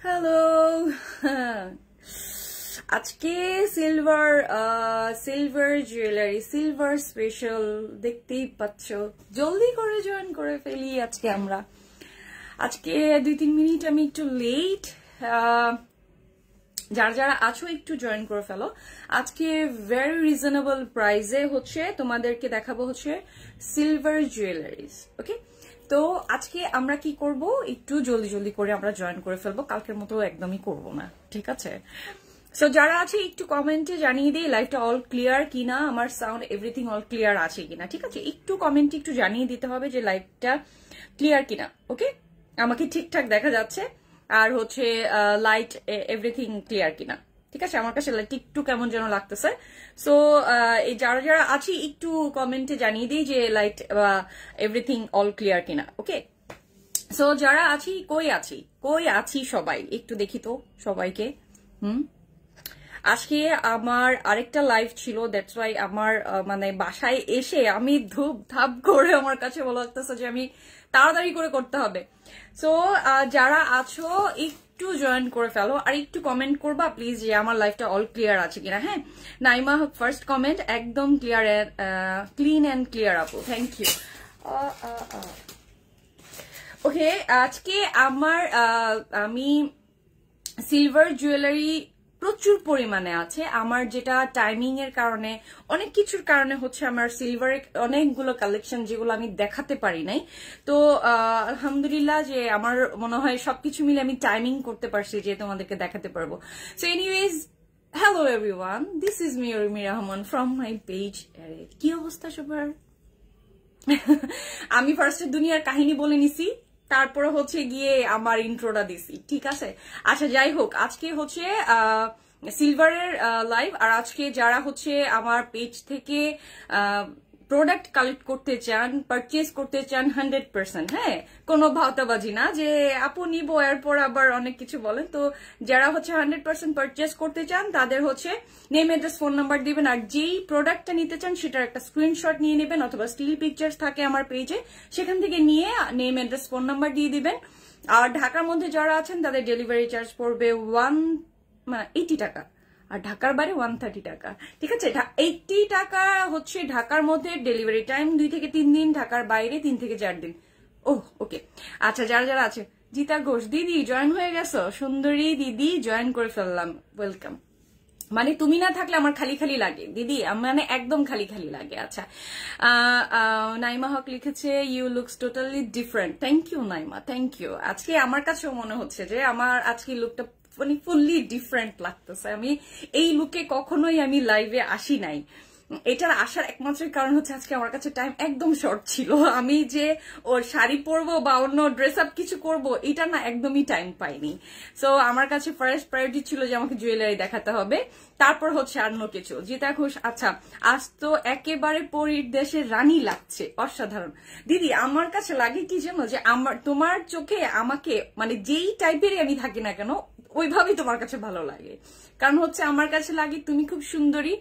Hello আজকে silver jewellery silver special দেখতেই পাচ্ছ জলদি করে জয়েন করে ফেলি আজকে 2-3 মিনিট আমি একটু লেট যারা আছো একটু জয়েন করে ফেলো আজকে ভেরি রিজনেবল প্রাইসে হচ্ছে তোমাদেরকে দেখাবো হচ্ছে সিলভার জুয়েলারিজ ওকে তো আজকে আমরা কি করব একটু জলদি করে আমরা জয়েন করে ফেলবো কালকের মতো একদমই করব না ঠিক আছে সো যারা আছে একটু কমেন্টে জানিয়ে দিই লাইভটা অল ক্লিয়ার কিনা আমার সাউন্ড এভরিথিং অল ক্লিয়ার আছে কিনা ঠিক আছে একটু কমেন্টে একটু জানিয়ে দিতে হবে যে লাইভটা ক্লিয়ার কিনা ওকে আমাকে ঠিকঠাক দেখা যাচ্ছে আর হচ্ছে লাইট এভরিথিং ক্লিয়ার কিনা ঠিক আছে আমার কাছে লাইট একটু কেমন যেন লাগতেছে সো যারা আছি একটু কমেন্টে জানিয়ে দিই যে লাইট এভরিথিং অল ক্লিয়ার কিনা ওকে সো যারা আছি কই আছি সবাই একটু দেখি তো সবাইকে আজকে আমার আরেকটা লাইভ ছিল দ্যাটস ওয়াই আমার মানে বাসায় এসে আমি ধূপ ধাপ করে আমার কাছে বলা লাগতেছে যে আমি তাড়াতাড়ি করে করতে হবে সো যারা আছো একটু জয়েন করে ফেলো আর একটু কমেন্ট করবা প্লিজ যে আমার লাইফটা অল ক্লিয়ার আছে কিনা হ্যাঁ নাইমা ফার্স্ট কমেন্ট একদম ক্লিয়ার ক্লিন অ্যান্ড ক্লিয়ার আপু থ্যাংক ইউ ওকে আজকে আমি সিলভার জুয়েলারি প্রচুর পরিমাণে আছে আমার যেটা টাইমিং এর কারণে অনেক কিছুর কারণে হচ্ছে আমার সিলভারের অনেকগুলো কালেকশন যেগুলো আমি দেখাতে পারি নাই তো আলহামদুলিল্লাহ যে আমার মনে হয় সবকিছু মিলে আমি টাইমিং করতে পারছি যে তোমাদেরকে দেখাতে পারবো so anyways hello everyone this is me Arimi Rahman from my page কি অবস্থা সবার আমি ফার্স্টে দুনিয়ার কাহিনী বলে নিছি তারপরে হচ্ছে গিয়ে আমার ইন্ট্রোটা দিছি ঠিক আছে আচ্ছা যাই হোক আজকে হচ্ছে সিলভারের লাইভ আর আজকে যারা হচ্ছে আমার পেজ থেকে প্রোডাক্ট কালেক্ট করতে চান পারচেজ করতে চান 100% হ্যাঁ কোনো ভাওতাবাজি না যে আপু নিবো এরপর আবার অনেক কিছু বলেন তো যারা হচ্ছে 100% পারচেজ করতে চান তাদের হচ্ছে নেম অ্যাড্রেস ফোন নাম্বার দিবেন আর যেই প্রোডাক্টটা নিতে চান সেটার একটা স্ক্রিনশট নিয়ে নেবেন অথবা স্টিল পিকচার্স থাকে আমার পেজে সেখান থেকে নিয়ে নেম অ্যাড্রেস ফোন নাম্বার দিয়ে দিবেন আর ঢাকার মধ্যে যারা আছেন তাদের ডেলিভারি চার্জ পড়বে 80 টাকা আর ঢাকার বাইরে 130 টাকা ঠিক আছে 80 টাকা হচ্ছে ঢাকার মধ্যে ডেলিভারি টাইম 2 থেকে 3 দিন ঢাকার বাইরে 3 থেকে 4 দিন ওকে আচ্ছা যারা আছে জিতা ঘোষ দিদি জয়েন হয়ে গেছো সুন্দরী দিদি জয়েন করে ফেললাম ওয়েলকাম মানে তুমি না থাকলে আমার খালি খালি লাগে দিদি মানে একদম খালি খালি লাগে আচ্ছা নাইমা হক লিখেছে you looks totally different thank you Naima thank you আজকে আমার কাছেও মনে হচ্ছে যে আমার আজকে লুকটা মানে ফুললি ডিফারেন্ট লাগতেছে আমি এই লুকে কখনোই আমি লাইভে আসি নাই এটার আসার একমাত্র কারণ হচ্ছে আজকে আমার কাছে টাইম একদম শর্ট ছিল আমি যে ওর শাড়ি পরবো বা অন্য ড্রেস আপ কিছু করবো এটা না একদমই টাইম পাইনি সো আমার কাছে ফার্স্ট প্রায়োরিটি ছিল যে আমাকে জুয়েলারি দেখাতে হবে তারপর হচ্ছে অন্য কিছু জিতা ঘোষ আচ্ছা আজ তো একেবারে পরীর দেশের রানী লাগছে অসাধারণ দিদি আমার কাছে লাগে কি জানো যে তোমার চোখে আমাকে মানে যেই টাইপেরই আমি থাকি না কেন ওইভাবেই তোমার কাছে ভালো লাগে কারণ হচ্ছে আমার কাছে লাগে তুমি খুব সুন্দরী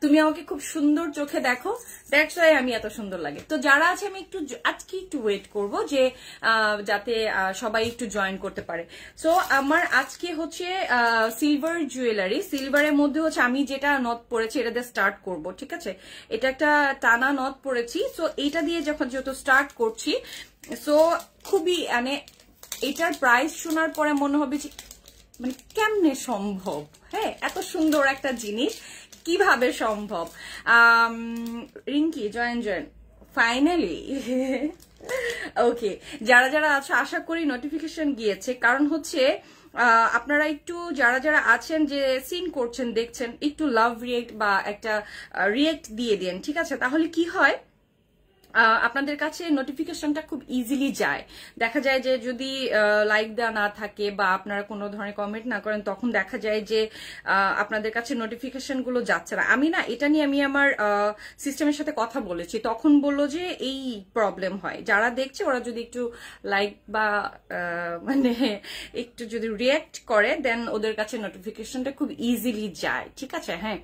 তুমি আমাকে খুব সুন্দর চোখে দেখো দ্যাটস ওয়াই আমি এত সুন্দর লাগে তো যারা আছে আমি আজকে একটু ওয়েট করব যে যাতে সবাই একটু জয়েন করতে পারে সো আমার আজকে হচ্ছে সিলভার জুয়েলারি সিলভারের মধ্যে হচ্ছে আমি যেটা নথ পরেছি এটা দিয়ে স্টার্ট করব ঠিক আছে এটা একটা টানা নথ পরেছি সো এইটা দিয়ে যত স্টার্ট করছি সো খুবই মানে এটার প্রাইস শোনার পরে মনে হবে যে মানে কেমনে সম্ভব হ্যাঁ এত সুন্দর একটা জিনিস কিভাবে সম্ভব রিঙ্কি জয়েন ফাইনালি ওকে যারা আছে আশা করি নোটিফিকেশন গিয়েছে কারণ হচ্ছে আপনারা একটু যারা আছেন যে সিন করছেন দেখছেন একটু লাভ রিয়েক্ট বা একটা রিয়েক্ট দিয়ে দেন ঠিক আছে তাহলে কি হয় আপনাদের কাছে নোটিফিকেশনটা খুব ইজিলি যায় দেখা যায় যে যদি লাইক দেওয়া না থাকে বা আপনারা কোনো ধরনের কমেন্ট না করেন তখন দেখা যায় যে আপনাদের কাছে নোটিফিকেশন গুলো যাচ্ছে না আমি না এটা নিয়ে আমি আমার সিস্টেমের সাথে কথা বলেছি তখন বললো যে এই প্রবলেম হয় যারা দেখছে ওরা যদি একটু লাইক বা মানে একটু যদি রিয়েক্ট করে দেন ওদের কাছে নোটিফিকেশনটা খুব ইজিলি যায় ঠিক আছে হ্যাঁ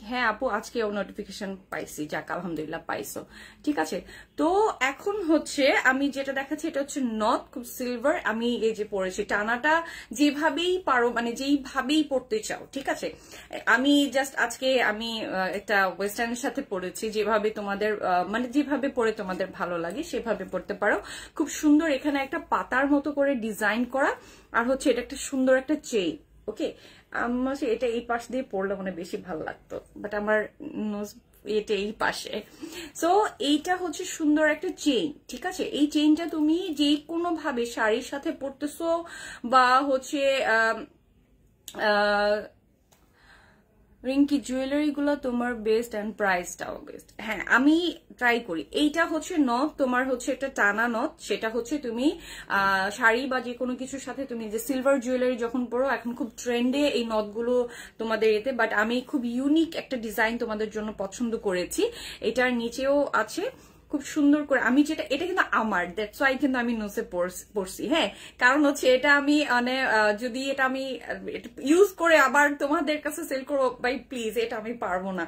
হ্যাঁ আপু আজকেও নোটিফিকেশন পাইছি, যাক আলহামদুলিল্লাহ পাইছো, ঠিক আছে। তো এখন হচ্ছে আমি যেটা দেখাচ্ছি এটা হচ্ছে নথ, খুব সিলভার। আমি এই যে পরেছি, টানাটা যেভাবেই পারো মানে যেইভাবেই পড়তে চাও, ঠিক আছে। আমি জাস্ট আজকে আমি একটা ওয়েস্টার্নের সাথে পরেছি, যেভাবে তোমাদের মানে যেভাবে পরে তোমাদের ভালো লাগে সেভাবে পড়তে পারো। খুব সুন্দর, এখানে একটা পাতার মতো করে ডিজাইন করা, আর হচ্ছে এটা একটা সুন্দর একটা চেইন। ওকে, আমার এটা এই পাশ দিয়ে পড়লে মানে বেশি ভালো লাগতো, বাট আমার নোজ এটা এই পাশে। সো এইটা হচ্ছে সুন্দর একটা চেইন, ঠিক আছে। এই চেইনটা তুমি যে কোনো ভাবে শাড়ির সাথে পরতেছো বা হচ্ছে রিঙ্কি জুয়েলারি গুলো তোমার বেস্ট এন্ড প্রাইসটাও বেস্ট। হ্যাঁ আমি ট্রাই করি। এইটা হচ্ছে নথ, তোমার হচ্ছে একটা টানা নথ, সেটা হচ্ছে তুমি শাড়ি বা যে কোনো কিছুর সাথে তুমি যে সিলভার জুয়েলারি যখন পরো, এখন খুব ট্রেন্ডে এই নথগুলো তোমাদের এতে, বাট আমি খুব ইউনিক একটা ডিজাইন তোমাদের জন্য পছন্দ করেছি। এটার নিচেও আছে খুব সুন্দর করে, আমি যেটা এটা কিন্তু আমার, দ্যাটস ওয়াই কিন্তু আমি নোসে পড়ছি। হ্যাঁ, কারণ হচ্ছে এটা আমি মানে যদি এটা আমি ইউজ করে আবার তোমাদের কাছে সেল করবো, বাই প্লিজ এটা আমি পারবো না।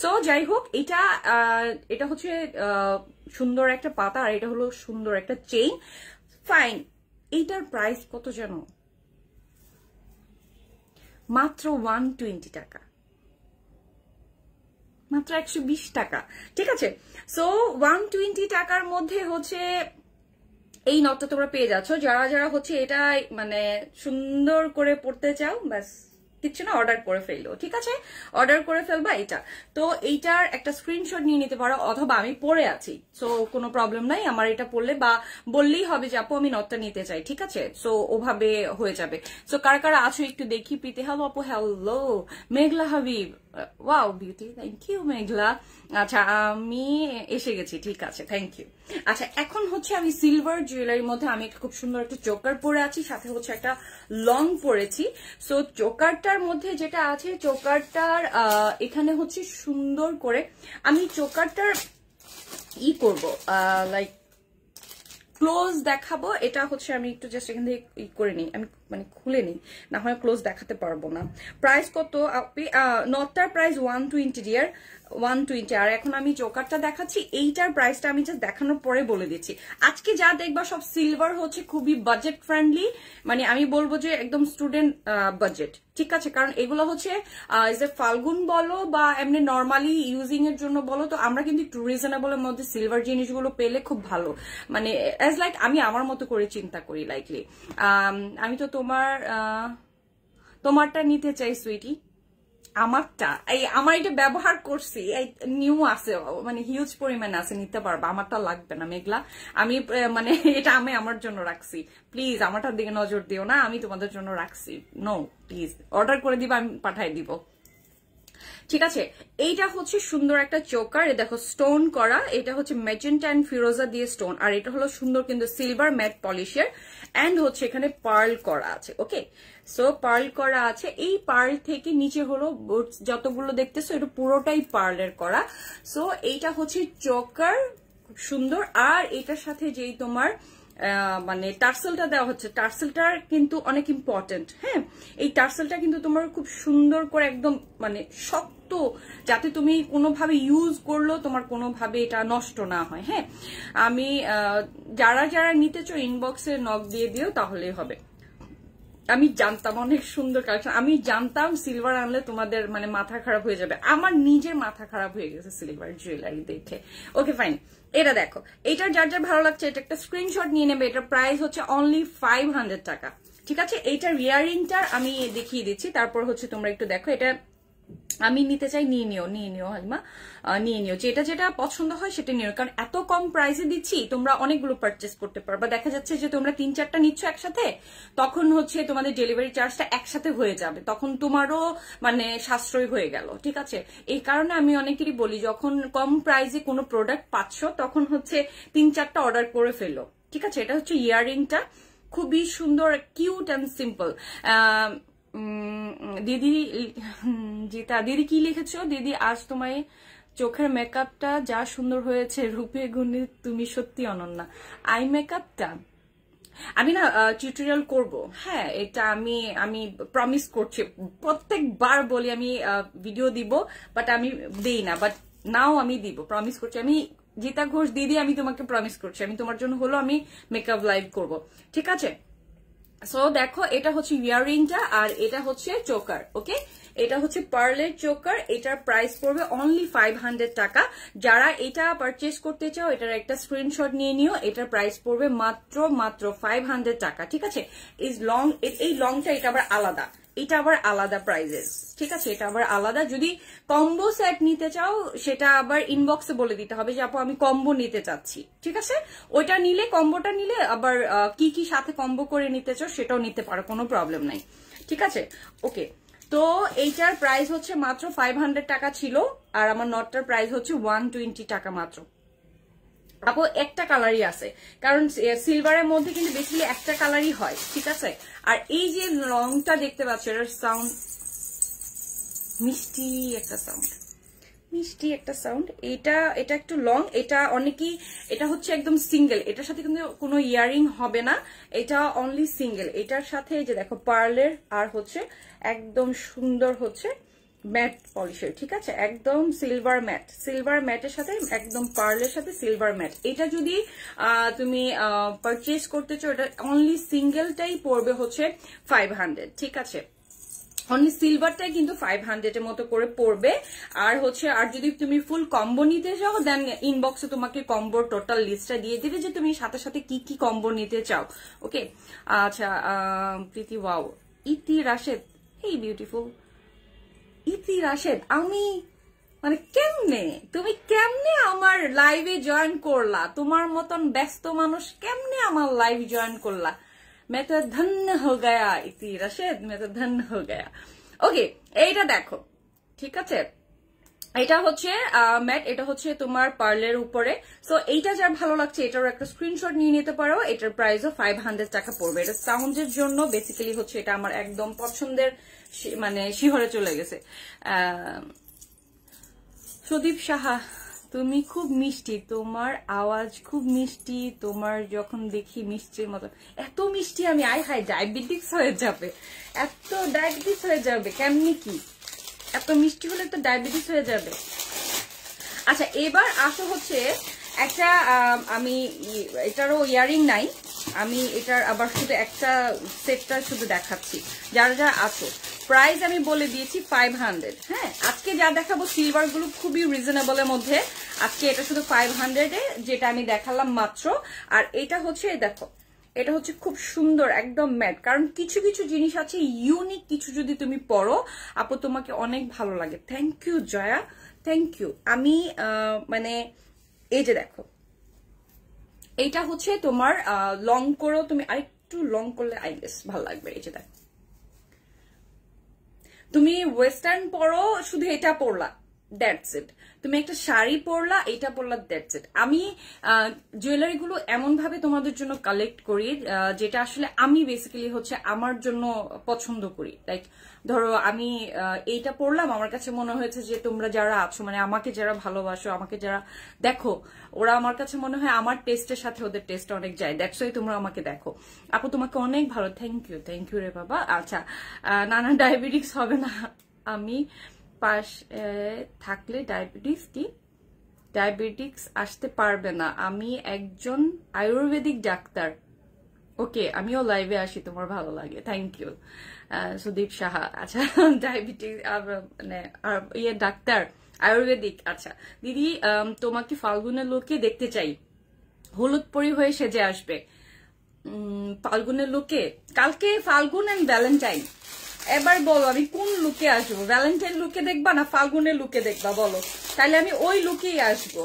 সো যাই হোক, এটা হচ্ছে সুন্দর একটা পাতা, আর এটা হলো সুন্দর একটা চেইন। ফাইন, এইটার প্রাইস কত জানো? মাত্র 120 টাকা, মাত্র 120 টাকা, ঠিক আছে। সো 120 টাকার মধ্যে হচ্ছে এই নথটা তোমরা পেয়ে যাচ্ছ। যারা যারা হচ্ছে এটা মানে সুন্দর করে পড়তে চাও, ব্যাস কিচ্ছু না, অর্ডার করে ফেললো, ঠিক আছে, অর্ডার করে ফেলবা এটা। তো এইটার একটা স্ক্রিনশট নিয়ে নিতে পারো, অথবা আমি পরে আছি, সো কোনো প্রবলেম নাই, আমার এটা পড়লে বা বললেই হবে যে আপু আমি নথটা নিতে চাই, ঠিক আছে। সো ওভাবে হয়ে যাবে। সো কারা কারা আছো একটু দেখি। প্রীতি হ্যালো আপু, hello Meghla Habib, wow beauty, thank you Meghla. আচ্ছা আমি এসে গেছি, ঠিক আছে, থ্যাংক ইউ। আচ্ছা এখন হচ্ছে আমি সিলভার জুয়েলারির মধ্যে আমি খুব সুন্দর একটা চোকার পরে আছি, সাথে হচ্ছে একটা লং পরেছি। সো চোকারটার মধ্যে যেটা আছে, চোকারটার এখানে হচ্ছে সুন্দর করে আমি চোকারটার করব লাইক ক্লোজ দেখাবো। এটা হচ্ছে আমি একটু জাস্ট এখান থেকে করে নিই, আমি মানে খুলে নিই, না হয় ক্লোজ দেখাতে পারবো না। প্রাইস কত আপনি? নটটার প্রাইস 120 ডিয়ার, 120। আর এখন আমি চোকারটা দেখাচ্ছি, এইটার প্রাইসটা আমি জাস্ট দেখানোর পরে বলে দিচ্ছি। আজকে যা দেখবা সব সিলভার হচ্ছে, খুবই বাজেট ফ্রেন্ডলি, মানে আমি বলবো যে একদম স্টুডেন্ট বাজেট, ঠিক আছে। কারণ এগুলো হচ্ছে ফাল্গুন বলো বা এমনি নর্মালি ইউজিং এর জন্য বলো, তো আমরা কিন্তু একটু রিজনেবলের মধ্যে সিলভার জিনিসগুলো পেলে খুব ভালো, মানে অ্যাজ লাইক আমি আমার মতো করে চিন্তা করি লাইকলি। আমি তো তোমারটা নিতে চাই সুইটি, আমারটা আমার এটা ব্যবহার করছি, নিউ আছে, মানে হিউজ পরিমাণ আছে, নিতে পারবা, আমারটা লাগবে না মেঘলা। আমি মানে এটা আমি আমার জন্য রাখছি, প্লিজ আমারটার দিকে নজর দিও না, আমি তোমাদের জন্য রাখছি। নো প্লিজ, অর্ডার করে দিবা, আমি পাঠাই দিব, ঠিক আছে। এইটা হচ্ছে সুন্দর একটা চোকার, দেখো স্টোন করা, এটা হচ্ছে ম্যাজেন্টা এন্ড ফিরোজা দিয়ে স্টোন, আর এটা হলো সুন্দর কিন্তু সিলভার ম্যাট পলিশের, এন্ড হচ্ছে এখানে পার্ল করা আছে। ওকে, সো পার্ল করা আছে, এই পার্ল থেকে নিচে হলো যতগুলো দেখতেছো এটা পুরোটাই পার্লের করা। সো এইটা হচ্ছে চোকার, খুব সুন্দর। আর এটার সাথে যেই তোমার মানে টার্সেলটা দেওয়া হচ্ছে, টার্সেলটা কিন্তু অনেক ইম্পর্টেন্ট। হ্যাঁ, এই টার্সেলটা কিন্তু তোমার খুব সুন্দর করে একদম মানে শক্ত, যাতে তুমি কোনোভাবে ইউজ করলেও তোমার কোনোভাবে এটা নষ্ট না হয়। হ্যাঁ, আমি যারা যারা নিতে চাও ইনবক্সে নক দিয়ে দিও, তাহলেই হবে। আমি জানতাম অনেক সুন্দর কালেকশন, আমি জানতাম সিলভার আনলে তোমাদের মানে মাথা খারাপ হয়ে যাবে, আমার নিজের মাথা খারাপ হয়ে গেছে সিলভার জুয়েলারি দেখে। ওকে ফাইন, এটা দেখো, এটার যার যার ভালো লাগছে এটা একটা স্ক্রিনশট নিয়ে নেবে। এটার প্রাইস হচ্ছে অনলি 500 টাকা, ঠিক আছে। এইটার ইয়ারিংটা আমি দেখিয়ে দিচ্ছি, তারপর হচ্ছে তোমরা একটু দেখো। এটা আমি নিতে চাই, নিয়ে নিও হালিমা, নিয়ে নিও, যেটা যেটা পছন্দ হয় সেটা নিও, কারণ এত কম প্রাইসে দিচ্ছি, তোমরা অনেকগুলো পারচেস করতে পারবা। দেখা যাচ্ছে যে তোমরা 3-4টা নিচ্ছ একসাথে, তখন হচ্ছে তোমাদের ডেলিভারি চার্জটা একসাথে হয়ে যাবে, তখন তোমারও মানে সাশ্রয় হয়ে গেল, ঠিক আছে। এই কারণে আমি অনেকেরই বলি, যখন কম প্রাইসে কোনো প্রোডাক্ট পাচ্ছ তখন হচ্ছে 3-4টা অর্ডার করে ফেলো, ঠিক আছে। এটা হচ্ছে ইয়াররিংটা, খুবই সুন্দর, কিউট অ্যান্ড সিম্পল। দিদি জিতা দিদি কি লিখেছো? দিদি আজ তোমায় চোখের মেকআপটা যা সুন্দর হয়েছে, রূপে গুণে তুমি সত্যি অনন্যা। আই মেকআপটা আমি না টিউটোরিয়াল করব, হ্যাঁ এটা আমি আমি প্রমিস করছি, প্রত্যেকবার বলি আমি ভিডিও দিব, বাট আমি দেই না, বাট নাও আমি দিব, প্রমিস করছি। আমি জিতা ঘোষ দিদি, আমি তোমাকে প্রমিস করছি, আমি তোমার জন্য হলো আমি মেকআপ লাইভ করব, ঠিক আছে? সো দেখো, এটা হচ্ছে ইয়াররিংটা আর এটা হচ্ছে চোকার। ওকে, এটা হচ্ছে পার্লের চোকার, এটার প্রাইস পড়বে অনলি 500 টাকা। যারা এটা পারচেজ করতে চাও এটার একটা স্ক্রিনশট নিয়ে নিও, এটার প্রাইস পড়বে মাত্র 500 টাকা, ঠিক আছে? এই লংটা এটা আবার আলাদা, এটা আবার আলাদা প্রাইজেস, ঠিক আছে? এটা আবার আলাদা। যদি কম্বো সেট নিতে চাও সেটা আবার ইনবক্সে বলে দিতে হবে যে আপু আমি কম্বো নিতে চাচ্ছি, ঠিক আছে? ওইটা নিলে, কম্বোটা নিলে আবার কি কি সাথে কম্বো করে নিতে চাও সেটাও নিতে পারো, কোনো প্রবলেম নাই, ঠিক আছে? ওকে, তো এইটার প্রাইস হচ্ছে মাত্র 500 টাকা ছিল, আর আমার নটটার প্রাইস হচ্ছে 120 টাকা মাত্র। আপু একটা কালারই আছে, কারণ সিলভারের মধ্যে কিন্তু বেসিক্যালি একটা কালারই হয়, ঠিক আছে? আর এই যে লংটা দেখতে পাচ্ছ, এটার সাউন্ড মিষ্টি একটা সাউন্ড, মিষ্টি একটা সাউন্ড। এটা একটু লং, এটা অনেকেই, এটা হচ্ছে একদম সিঙ্গেল, এটার সাথে কিন্তু কোনো ইয়ারিং হবে না, এটা অনলি সিঙ্গেল। এটার সাথে যে দেখো পার্লের আর হচ্ছে একদম সুন্দর হচ্ছে ম্যাট পলিশের, ঠিক আছে? একদম সিলভার ম্যাটের সাথে একদম পার্লের সাথে সিলভার ম্যাট। এটা যদি তুমি পারচেজ করতে চাও, এটা অনলি সিঙ্গেলটাই পড়বে হচ্ছে 500, ঠিক আছে? অনলি সিলভারটাই কিন্তু 500 এর মতো করে পড়বে। আর হচ্ছে, আর যদি তুমি ফুল কম্বো নিতে চাও দেন ইনবক্সে তোমাকে কম্বোর টোটাল লিস্টটা দিয়ে দিবে যে তুমি সাথে সাথে কি কি কম্বো নিতে চাও। ওকে, আচ্ছা, প্রীতি ওয়াও, ইতি রাশেদ, এই বিউটিফুল ইতি রাশেদ, আমি মানে তুমি কেমনে আমার লাইভে জয়েন করলা? তোমার মতন ব্যস্ত মানুষ কেমনে আমার লাইভ জয়েন করলা? मैं तो धन्य हो गया इति राশেদ, मैं तो धन्य हो गया। ওকে, এইটা দেখো, ঠিক আছে? এটা হচ্ছে ম্যাট, এটা হচ্ছে তোমার পার্লের উপরে। সো এইটা যার ভালো লাগছে এটার একটা স্ক্রিনশট নিয়ে নিতে পারো। এটার প্রাইসও 500 টাকা পড়বে। এটা সাউন্ডের জন্য বেসিক্যালি হচ্ছে, এটা আমার একদম পছন্দের, মানে শিহরে চলে গেছে। সুদীপ সাহা, তুমি খুব মিষ্টি, তোমার আওয়াজ খুব মিষ্টি, তোমার যখন দেখি মিষ্টির মতো। এত মিষ্টি আমি, আয় হায়, ডায়াবেটিক্স হয়ে যাবে, এত ডায়াবেটিস হয়ে যাবে কেমনি কি? এত মিষ্টি হলে তো ডায়াবেটিস হয়ে যাবে। আচ্ছা, এবার আসো হচ্ছে একটা, আমি এটারও ইয়ারিং নাই, আমি এটার আবার শুধু একটা সেটটা শুধু দেখাচ্ছি। যারা যারা আছো, প্রাইস আমি বলে দিয়েছি 500। হ্যাঁ, আজকে যা দেখাবো সিলভার গুলো খুবই রিজনেবল এর মধ্যে। আজকে এটা শুধু 500 এ, যেটা আমি দেখালাম মাত্র। আর এটা হচ্ছে, দেখো, এটা হচ্ছে খুব সুন্দর একদম ম্যাট, কারণ কিছু কিছু জিনিস আছে ইউনিক, কিছু যদি তুমি পড়ো আপু তোমাকে অনেক ভালো লাগে। Thank you Joya, thank you. আমি মানে এই যে দেখো, এইটা হচ্ছে তোমার লং করেও তুমি আরেকটু লং করলে আই গেস ভালো লাগবে। এই যে দেখো, তুমি ওয়েস্টার্ন পরো, শুধু এটা পরলা, দ্যাটস ইট। তুমি একটা শাড়ি পরলা, এটা পরলা, দ্যাটস ইট। আমি জুয়েলারি গুলো এমন ভাবে তোমাদের জন্য কালেক্ট করি যেটা আসলে আমি বেসিক্যালি হচ্ছে আমার জন্য পছন্দ করি। লাইক ধরো আমি এইটা পরলাম, আমার কাছে মনে হয়েছে যে তোমরা যারা আছো, মানে আমাকে যারা ভালোবাসো, আমাকে যারা দেখো, ওরা আমার কাছে মনে হয় আমার টেস্টের সাথে ওদের টেস্ট অনেক যায়, দ্যাটস ওয়াই তোমরা আমাকে দেখো। আপু তোমাকে অনেক ভালো, থ্যাংক ইউ রে বাবা। আচ্ছা, নানা ডায়াবেটিক্স হবে না, আমি পাশ থাকলে ডায়াবেটিক্স আসতে পারবে না, আমি একজন আয়ুর্বেদিক ডাক্তার। ওকে, আমিও লাইভে আসি, তোমার ভালো লাগে, থ্যাংক ইউ। সুদীপ সাহা, আচ্ছা, ডায়াবেটিস মানে ইয়ে ডাক্তার আয়ুর্বেদিক। আচ্ছা দিদি, তোমাকে ফাল্গুনের লোকে দেখতে চাই, হলুদ পরি হয়ে সেজে আসবে। ফাল্গুনের লোকে, কালকে ফাল্গুন এন্ড ভ্যালেন্টাইন, এবার বলো আমি কোন লুকে আসবো? ভ্যালেন্টাইন লুকে দেখবা না ফাল্গুনের লুকে দেখবা? বলো, তাহলে আমি ওই লুকেই আসবো,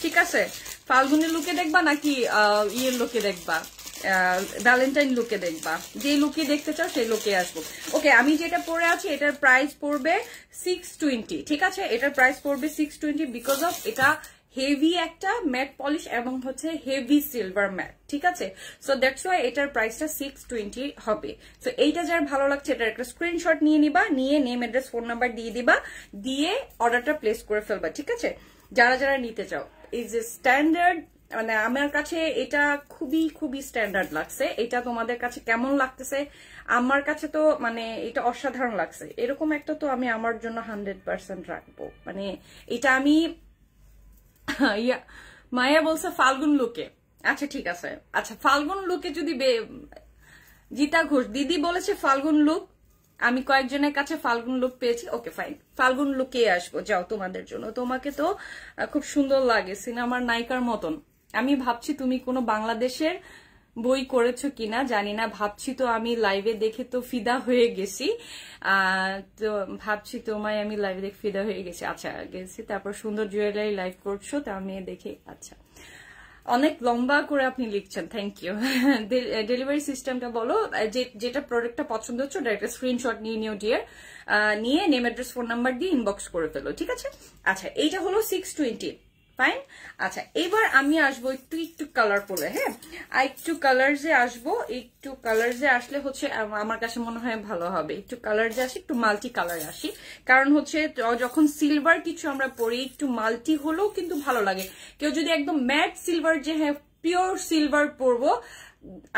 ঠিক আছে? ফাল্গুনের লুকে দেখবা নাকি ইয়ের লুকে দেখবা, ভ্যালেন্টাইন লুকে দেখবা? যে লুকে দেখতে চাও সেই লুকে আসবো। ওকে, আমি যেটা পরে আছি এটার প্রাইস পড়বে 620, ঠিক আছে? এটার প্রাইস পড়বে 620 বিকজ অফ এটা হেভি একটা ম্যাট পলিশ এবং হচ্ছে হেভি সিলভার ম্যাট, ঠিক আছে? সো দ্যাটস ওয়াই এটার প্রাইসটা 620 হবে। সো এইটা যার ভালো লাগছে এটার একটা স্ক্রিনশট নিয়ে নিবা, নিয়ে নেম অ্যাড্রেস ফোন নাম্বার দিয়ে দিবা, দিয়ে অর্ডারটা প্লেস করে ফেলবা, ঠিক আছে? যারা যারা নিতে চাও, এই যে স্ট্যান্ডার্ড মানে আমার কাছে এটা খুবই খুবই স্ট্যান্ডার্ড লাগছে। এটা তোমাদের কাছে কেমন লাগতেছে? আমার কাছে তো মানে এটা অসাধারণ লাগছে। এরকম একটা তো আমি আমার জন্য 100% রাখবো। মানে এটা আমি মায়া বলছে ফাল্গুন লুকে। আচ্ছা ঠিক আছে, আচ্ছা ফাল্গুন লুকে যদি জিতা ঘোষ দিদি বলেছে ফাল্গুন লুক, আমি কয়েকজনের কাছে ফাল্গুন লুক পেয়েছি। ওকে ফাইন, ফাল্গুন লুকে আসবো, যাও তোমাদের জন্য। তোমাকে তো খুব সুন্দর লাগে, সিনেমার নায়িকার মতন। আমি ভাবছি তুমি কোনো বাংলাদেশের বই করেছো কিনা জানি না, ভাবছি তো আমি লাইভে দেখে তো ফিদা হয়ে গেছি। তো ভাবছি তোমায় আমি লাইভে দেখে ফিদা হয়ে গেছি। আচ্ছা গেছি, তারপর সুন্দর জুয়েলারি লাইভ করছো, তা আমি দেখে। আচ্ছা অনেক লম্বা করে আপনি লিখছেন, থ্যাংক ইউ। ডেলিভারি সিস্টেমটা বলো, যেটা প্রোডাক্টটা পছন্দ হচ্ছে ওটা একটা স্ক্রিনশট নিয়ে নিও ডিয়ার, নিয়ে নেম অ্যাড্রেস ফোন নাম্বার দিয়ে ইনবক্স করে ফেলো, ঠিক আছে? আচ্ছা এইটা হলো 620, ফাইন। আচ্ছা এবার আমি আসবো একটু একটু কালার পরে, হ্যাঁ একটু কালার্সে আসবো। একটু কালার্সে আসলে হচ্ছে আমার কাছে মনে হয় ভালো হবে। একটু কালার্সে আসি, একটু মাল্টি কালারে আসি, কারণ হচ্ছে যখন সিলভার কিছু আমরা পরি একটু মাল্টি হলেও কিন্তু ভালো লাগে। কেউ যদি একদম ম্যাট সিলভার, যে হ্যাঁ পিওর সিলভার পরবো,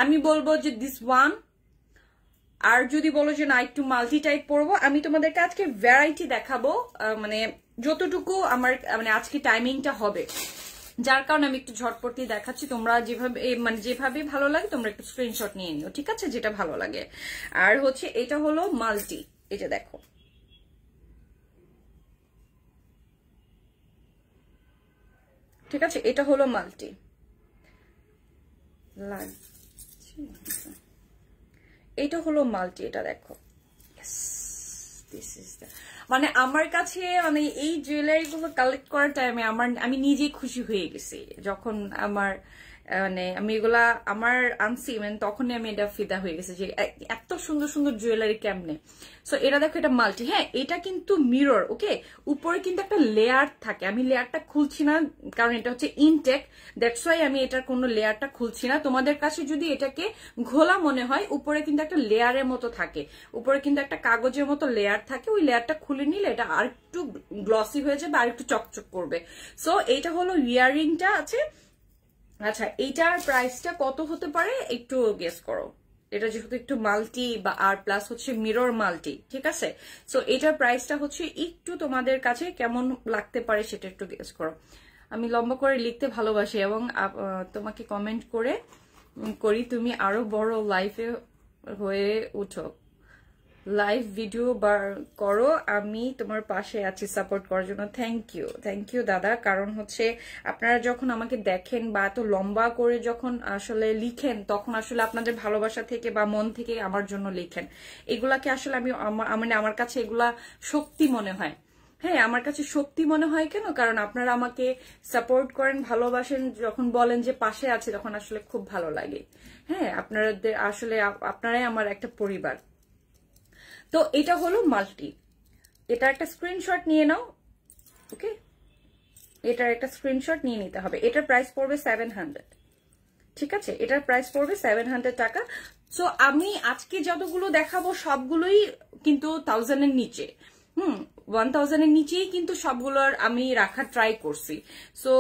আমি বলবো যে দিস ওয়ান। আর যদি বলো যে না একটু মাল্টি টাইপ পরবো, আমি তোমাদেরকে আজকে ভ্যারাইটি দেখাবো, মানে যতটুকু আমার মানে আজকে টাইমিংটা হবে, যার কারণে আমি একটু ঝটপটি দেখাচ্ছি। তোমরা যেভাবে মানে যেভাবে ভালো লাগে তোমরা একটু স্ক্রিনশট নিয়ে নিও, ঠিক আছে, যেটা ভালো লাগে। আর হচ্ছে এটা হলো মাল্টি, এই যে দেখো, ঠিক আছে, এটা হলো মাল্টি। এটা হলো মাল্টি, এটা দেখো, মানে আমার কাছে মানে এই জুয়েলারি গুলো কালেক্ট করার টাইমে আমি নিজেই খুশি হয়ে গেছি। যখন আমার মানে আমি এগুলা আমার আনছি, মানে তখনই আমি এটা ফিদা হয়ে গেছে যে এত সুন্দর সুন্দর জুয়েলারি কেমনে। সো এটা দেখো, এটা মাল্টি, হ্যাঁ এটা কিন্তু মিরর, ওকে, উপরে কিন্তু একটা লেয়ার থাকে। আমি লেয়ারটা খুলছি না কারণ এটা হচ্ছে ইনটেক, দ্যাটস ওয়াই আমি এটার কোনো লেয়ারটা খুলছি না। তোমাদের কাছে যদি এটাকে ঘোলা মনে হয়, উপরে কিন্তু একটা লেয়ারের মতো থাকে, উপরে কিন্তু একটা কাগজের মতো লেয়ার থাকে, ওই লেয়ারটা খুলে নিলে এটা আর একটু গ্লসি হয়ে যাবে, আর একটু চকচক করবে। সো এইটা হলো ইয়াররিংটা আছে। আচ্ছা এইটার প্রাইসটা কত হতে পারে একটু গেস করো। এটা যেহেতু একটু মাল্টি বা আর প্লাস হচ্ছে মিরর মাল্টি, ঠিক আছে, সো এটার প্রাইসটা হচ্ছে একটু তোমাদের কাছে কেমন লাগতে পারে সেটা একটু গেস করো। আমি লম্বা করে লিখতে ভালোবাসি এবং তোমাকে কমেন্ট করে করি তুমি আরো বড় লাইফে হয়ে উঠো, লাইভ ভিডিও বার করো, আমি তোমার পাশে আছি সাপোর্ট করার জন্য। থ্যাংক ইউ দাদা। কারণ হচ্ছে আপনারা যখন আমাকে দেখেন বা এত লম্বা করে যখন আসলে লিখেন, তখন আসলে আপনাদের ভালোবাসা থেকে বা মন থেকে আমার জন্য লিখেন। এগুলাকে আসলে আমি মানে আমার কাছে এগুলা শক্তি মনে হয়। হ্যাঁ আমার কাছে শক্তি মনে হয় কেন, কারণ আপনারা আমাকে সাপোর্ট করেন, ভালোবাসেন, যখন বলেন যে পাশে আছে, তখন আসলে খুব ভালো লাগে। হ্যাঁ আপনাদের আসলে আপনারাই আমার একটা পরিবার। তো এটা হলো মাল্টি, এটা একটা স্ক্রিনশট নিয়ে নাও, ওকে, এটার একটা স্ক্রিনশট নিয়ে নিতে হবে। এটার প্রাইস পড়বে 700, ঠিক আছে, এটার প্রাইস পড়বে 700 টাকা। সো আমি আজকে যতগুলো দেখাবো সবগুলোই কিন্তু 1000 এর নিচে, 1000 এর নিচেই কিন্তু সবগুলোর আমি রাখার ট্রাই করছি। সো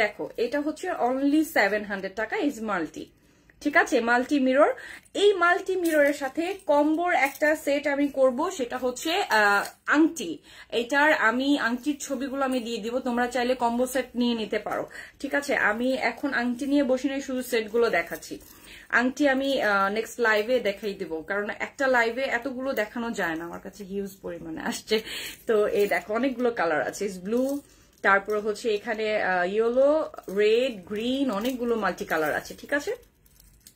দেখো এটা হচ্ছে অনলি 700 টাকা, ইজ মাল্টি, ঠিক আছে, মাল্টি মিরর। এই মাল্টি মিররের সাথে কম্বোর একটা সেট আমি করব, সেটা হচ্ছে আংটি। এটার আমি আংটির ছবিগুলো আমি দিয়ে দিব, তোমরা চাইলে কম্বো সেট নিয়ে নিতে পারো, ঠিক আছে। আমি এখন আংটি নিয়ে বসে নেই, শুধু সেটগুলো দেখাচ্ছি। আংটি আমি নেক্সট লাইভে দেখাই দিব, কারণ একটা লাইভে এতগুলো দেখানো যায় না, আমার কাছে হিউজ পরিমাণে আসছে। তো এই দেখো অনেকগুলো কালার আছে, ব্লু, তারপর হচ্ছে এখানে ইয়েলো, রেড, গ্রিন, অনেকগুলো মাল্টি কালার আছে, ঠিক আছে।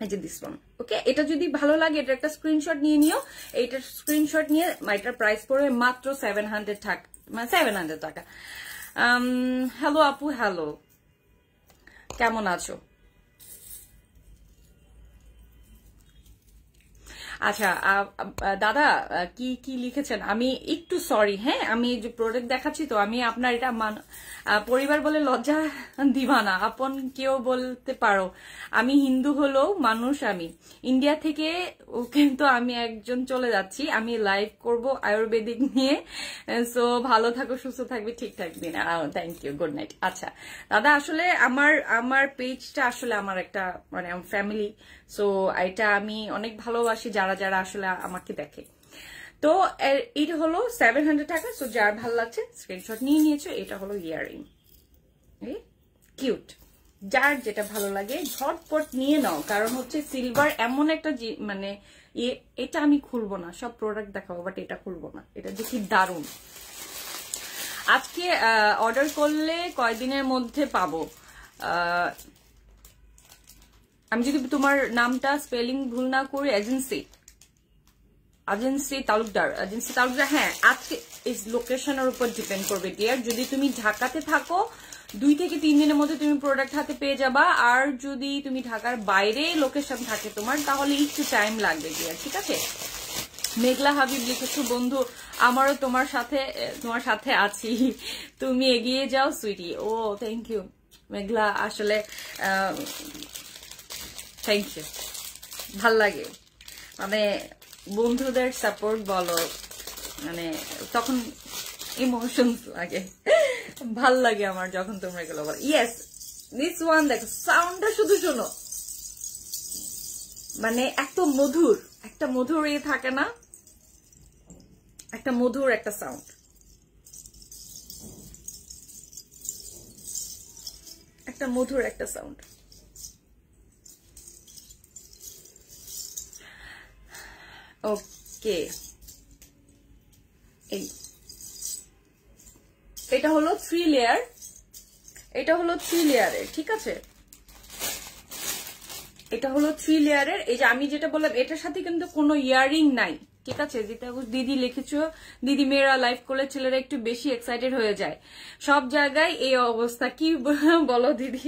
এই যে দিস ওয়ান, ওকে, এটা যদি ভালো লাগে এটা একটা স্ক্রিনশট নিয়ে নিও। এইটার স্ক্রিনশট নিয়ে এটার প্রাইস পড়বে মাত্র 700 টাকা, মানে 700 টাকা। হ্যালো আপু, হ্যালো, কেমন আছো? আচ্ছা দাদা কি কি লিখেছেন আমি একটু সরি, হ্যাঁ আমি যে প্রোডাক্ট দেখাচ্ছি তো আমি আপনার এটা পরিবার বলে লজ্জা দিবা না, আপন কেউ বলতে পারো, আমি হিন্দু হলেও মানুষ, আমি ইন্ডিয়া থেকে কিন্তু আমি একজন চলে যাচ্ছি, আমি লাইভ করব আয়ুর্বেদিক নিয়ে। সো ভালো থাকো, সুস্থ থাকবে, ঠিক থাকবে না। Thank you, good night. আচ্ছা দাদা আসলে আমার পেজটা আসলে আমার একটা মানে আমার ফ্যামিলি, সো এটা আমি অনেক ভালোবাসি যারা যারা আসলে আমাকে দেখে। তো এটা হলো 700 টাকা। সো যার ভালো লাগছে স্ক্রিনশট নিয়ে নিয়েছো। এটা হলো ইয়াররিং, কিউট, যার যেটা ভালো লাগে ঝটপট নিয়ে নাও, কারণ হচ্ছে সিলভার এমন একটা মানে এটা আমি খুলবো না, সব প্রোডাক্ট দেখাবো বাট এটা খুলবো না, এটা দেখি দারুণ। আজকে অর্ডার করলে কয়দিনের মধ্যে পাবো? আমি যদি তোমার নামটা স্পেলিং ভুল না করি, এজেন্সি তালুকদার, হ্যাঁ। আজকে এই লোকেশনের উপর ডিপেন্ড করবে ডিয়ার। যদি তুমি ঢাকাতে থাকো 2 থেকে 3 দিনের মধ্যে তুমি প্রোডাক্ট হাতে পেয়ে যাবা, আর যদি তুমি ঢাকার বাইরে লোকেশন থাকে তোমার তাহলে একটু টাইম লাগবে ডিয়ার, ঠিক আছে। মেঘলা হাবিব লিখেছো, বন্ধু আমারও তোমার সাথে আছি, তুমি এগিয়ে যাও সুইটি। ও থ্যাংক ইউ মেঘলা, আসলে থ্যাংক ইউ, ভাল লাগে মানে বন্ধুদের সাপোর্ট বলো, মানে তখন ইমোশনস লাগে, ভাল লাগে আমার যখন তোমরা এগুলো বলো। ইয়েস দিস ওয়ান, দেখো সাউন্ডটা শুধু শোনো, মানে একটা মধুর থাকে না, একটা মধুর একটা সাউন্ড, একটা মধুর একটা সাউন্ড। ওকে, এটা হলো 3 লেয়ার, ঠিক আছে। এটা হলো 3 লেয়ারের। এই যে আমি যেটা বললাম এটার সাথে কিন্তু কোনো ইয়ারিং নাই, ঠিক আছে। যেটা দিদি লিখেছো, দিদি মেয়েরা লাইভ করলে ছেলেরা একটু বেশি এক্সাইটেড হয়ে যায়, সব জায়গায় এই অবস্থা, কি বলো দিদি?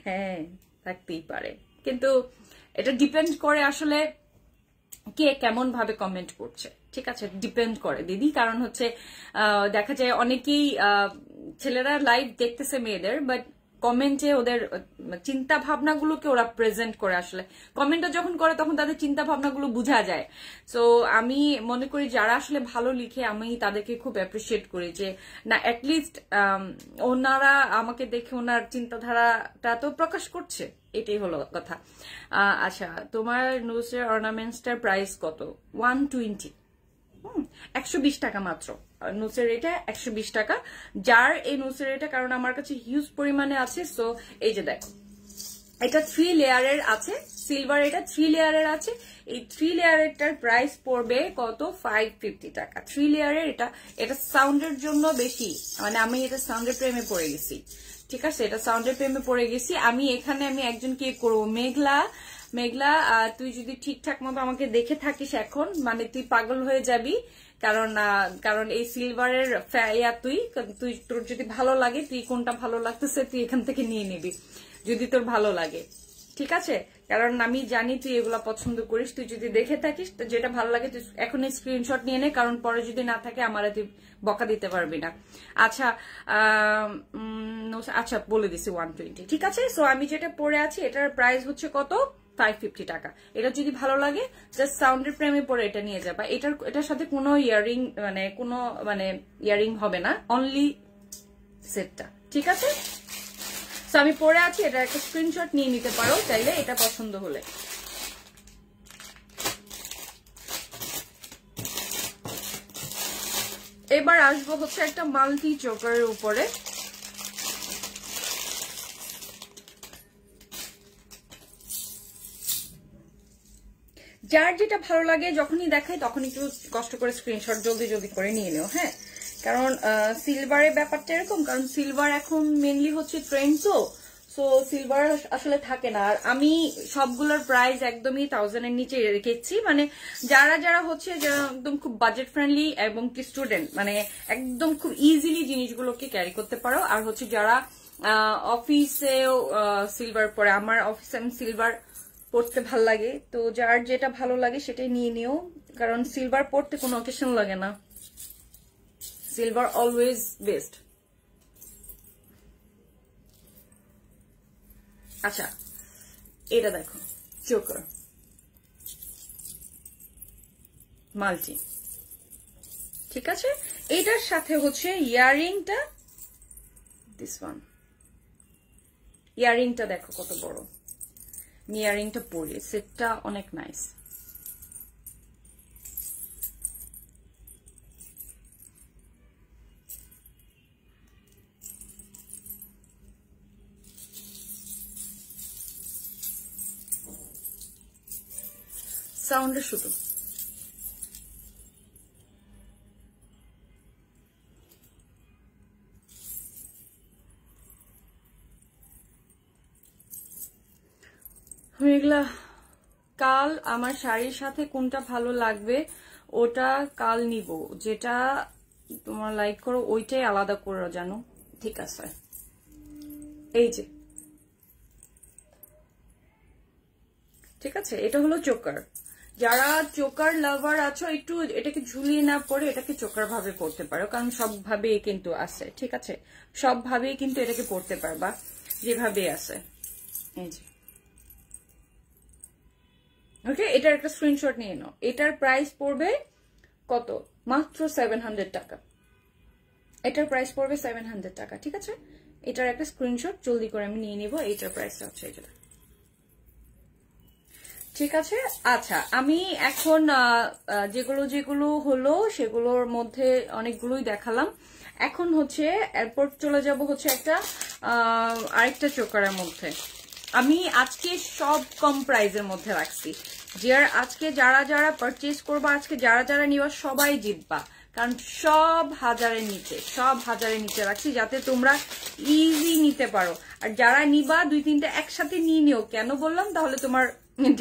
হ্যাঁ থাকতেই পারে, কিন্তু এটা ডিপেন্ড করে আসলে কে কেমন ভাবে কমেন্ট করছে, ঠিক আছে, ডিপেন্ড করে দিদি। কারণ হচ্ছে দেখা যায় অনেকেই ছেলেরা লাইভ দেখতেছে মেয়েদের, বাট কমেন্টে ওদের চিন্তা ভাবনাগুলোকে ওরা প্রেজেন্ট করে, আসলে কমেন্টটা যখন করে তখন তাদের চিন্তা ভাবনাগুলো বোঝা যায়। সো আমি মনে করি যারা আসলে ভালো লিখে আমি তাদেরকে খুব অ্যাপ্রিসিয়েট করি, যে না অ্যাটলিস্ট ওনারা আমাকে দেখে ওনার চিন্তাধারাটা তো প্রকাশ করছে, এটাই হলো কথা। আচ্ছা তোমার নোসের অর্নামেন্টসটার প্রাইস কত? 120, 120 টাকা মাত্র। নোসের এটা 120 টাকা, যার এই নোসের এটা, কারণ আমার কাছে হিউজ পরিমাণে আছে। সো এই যে দেখো এটা 3 লেয়ারের আছে, সিলভার এটা 3 লেয়ারের আছে। এই 3 লেয়ারেরটার প্রাইস পড়বে কত? 550 টাকা। 3 লেয়ারের এটা সাউন্ডের জন্য বেশি, মানে আমি এটা সাউন্ডের প্রেমে পড়ে গেছি, ঠিক আছে, এটা সাউন্ডের প্রেমে পড়ে গেছি আমি। এখানে আমি একজনকে করবো, মেঘলা তুই যদি ঠিকঠাক মতো আমাকে দেখে থাকিস এখন, মানে তুই পাগল হয়ে যাবি, কারণ এই সিলভারের তুই তোর যদি ভালো লাগে, তুই কোনটা ভালো লাগতেছে তুই এখান থেকে নিয়ে নিবি যদি তোর ভালো লাগে, ঠিক আছে। কারণ আমি জানি তুই এগুলা পছন্দ করিস, তুই যদি দেখে থাকিস যেটা ভালো লাগে তুই এখন স্ক্রিনশট নিয়ে নে, কারণ পরে যদি না থাকে আমার তুই বকা দিতে পারবি না। আচ্ছা আচ্ছা বলে দিছি 120, ঠিক আছে। সো আমি যেটা পরে আছি এটার প্রাইস হচ্ছে কত? 550 টাকা। এটা যদি ভালো লাগে জাস্ট সাউন্ডের প্রেমে পরে এটা নিয়ে যাবা। এটার সাথে কোনো ইয়ারিং হবে না, অনলি সেটটা, ঠিক আছে। সো আমি পরে আছি, এটা একটা স্ক্রিনশট নিয়ে নিতে পারো চাইলে, এটা পছন্দ হলে। এবার আসবো হচ্ছে একটা মাল্টি চোকারের উপরে। যার যেটা ভালো লাগে যখনই দেখাই তখন একটু কষ্ট করে স্ক্রিনশট জলদি করে নিয়ে নেও, হ্যাঁ। কারণ সিলভারের ব্যাপারটা এরকম, কারণ সিলভার এখন মেনলি হচ্ছে ট্রেন্ড, সো সিলভার আসলে থাকে না। আর আমি সবগুলোর প্রাইস একদমই 1000 এর নিচে রেখেছি, মানে যারা হচ্ছে একদম খুব বাজেট ফ্রেন্ডলি এবং কি স্টুডেন্ট, মানে একদম খুব ইজিলি জিনিসগুলোকে ক্যারি করতে পারো। আর হচ্ছে যারা অফিসেও সিলভার পরে, আমার অফিসে আমি সিলভার পড়তে ভাল লাগে, তো যার যেটা ভালো লাগে সেটাই নিয়ে নিও, কারণ সিলভার পড়তে কোনো অকেশন লাগে না, সিলভার অলওয়েজ বেস্ট। আচ্ছা এটা দেখো, চোকার মাল্টি, ঠিক আছে। এইটার সাথে হচ্ছে ইয়ারিংটা, দিস ওয়ান, ইয়ারিংটা দেখো কত বড়, ইয়ারিংটা পরি, সেটটা অনেক নাইস। সাউন্ডে শুধু এগুলা কাল আমার শাড়ির সাথে কোনটা ভালো লাগবে ওটা কাল নিব, যেটা তোমার লাইক করো ওইটাই আলাদা করে জানো, ঠিক আছে। এই যে ঠিক আছে, এটা হলো চোকার। যারা চোকার লাভার আছো একটু এটাকে ঝুলিয়ে না পড়ে এটাকে চোকার ভাবে পড়তে পারো, কারণ সব ভাবেই কিন্তু আছে, ঠিক আছে, সব ভাবেই কিন্তু এটাকে পড়তে পারবা যেভাবে আছে। এই যে ওকে, এটার একটা স্ক্রিনশট নিয়ে নাও। এটার প্রাইস পড়বে কত? মাত্র 700 টাকা। এটার প্রাইস পড়বে 700 টাকা, ঠিক আছে। এটার একটা স্ক্রিনশট জলদি করে আমি নিয়ে নিব। এটার প্রাইসটা হচ্ছে এটা, ঠিক আছে। আচ্ছা আমি এখন যেগুলো যেগুলো হলো সেগুলোর মধ্যে অনেকগুলোই দেখালাম। এখন হচ্ছে এরপর চলে যাব হচ্ছে একটা আরেকটা চোকারের মধ্যে। আমি আজকে সব কম প্রাইজের মধ্যে রাখছি, যে আজকে যারা যারা পারচেজ করবা, আজকে যারা যারা নিবা সবাই জিতবা, কারণ সব হাজারের নিচে, সব হাজারের নিচে রাখছি যাতে তোমরা ইজি নিতে পারো। আর যারা নিবা 2-3টা একসাথে নিয়ে নিও। কেন বললাম? তাহলে তোমার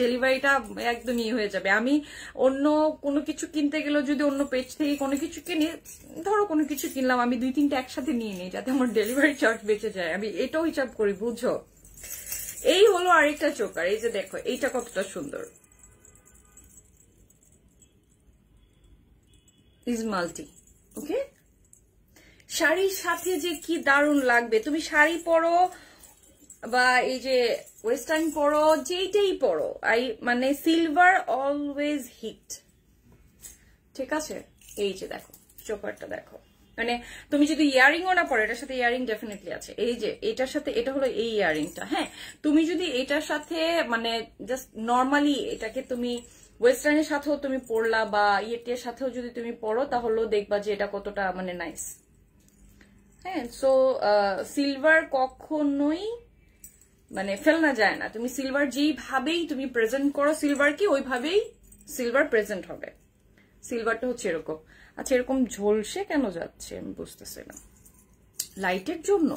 ডেলিভারিটা একদম ইয়ে হয়ে যাবে। আমি অন্য কোনো কিছু কিনতে গেলেও যদি অন্য পেজ থেকে কোনো কিছু কিনি, ধরো কোনো কিছু কিনলাম, আমি 2-3টা একসাথে নিয়ে নিই যাতে আমার ডেলিভারি চার্জ বেঁচে যায়। আমি এটাও হিসাব করি, বুঝছো। এই হলো আরেকটা চোকার, এই যে দেখো এইটা কতটা সুন্দর, ইজ মাল্টি। ওকে, শাড়ির সাথে যে কি দারুণ লাগবে, তুমি শাড়ি পরো বা এই যে ওয়েস্টার্ন পরো, যেইটাই পরো, মানে সিলভার অলওয়েজ হিট, ঠিক আছে। এই যে দেখো চোকারটা দেখো, মানে তুমি যদি ইয়ারিংও না পরো, এটার সাথে ইয়ারিং ডেফিনেটলি আছে। এই যে এটার সাথে, এটা হলো এই ইয়ারিংটা, হ্যাঁ। তুমি যদি এটার সাথে মানে জাস্ট নর্মালি এটাকে তুমি ওয়েস্টার্নের সাথেও তুমি পরলা বা ইয়েটির সাথেও যদি তুমি পরো, তাহলেও দেখবা যে এটা কতটা মানে নাইস। হ্যাঁ, সো সিলভার কখনোই মানে ফেলনা যায় না। তুমি সিলভার যেইভাবেই তুমি প্রেজেন্ট করো সিলভারকে, ওইভাবেই সিলভার প্রেজেন্ট হবে। সিলভারটা হচ্ছে এরকম। আচ্ছা এরকম ঝলসে কেন যাচ্ছে আমি বুঝতেছি না, লাইটের জন্য?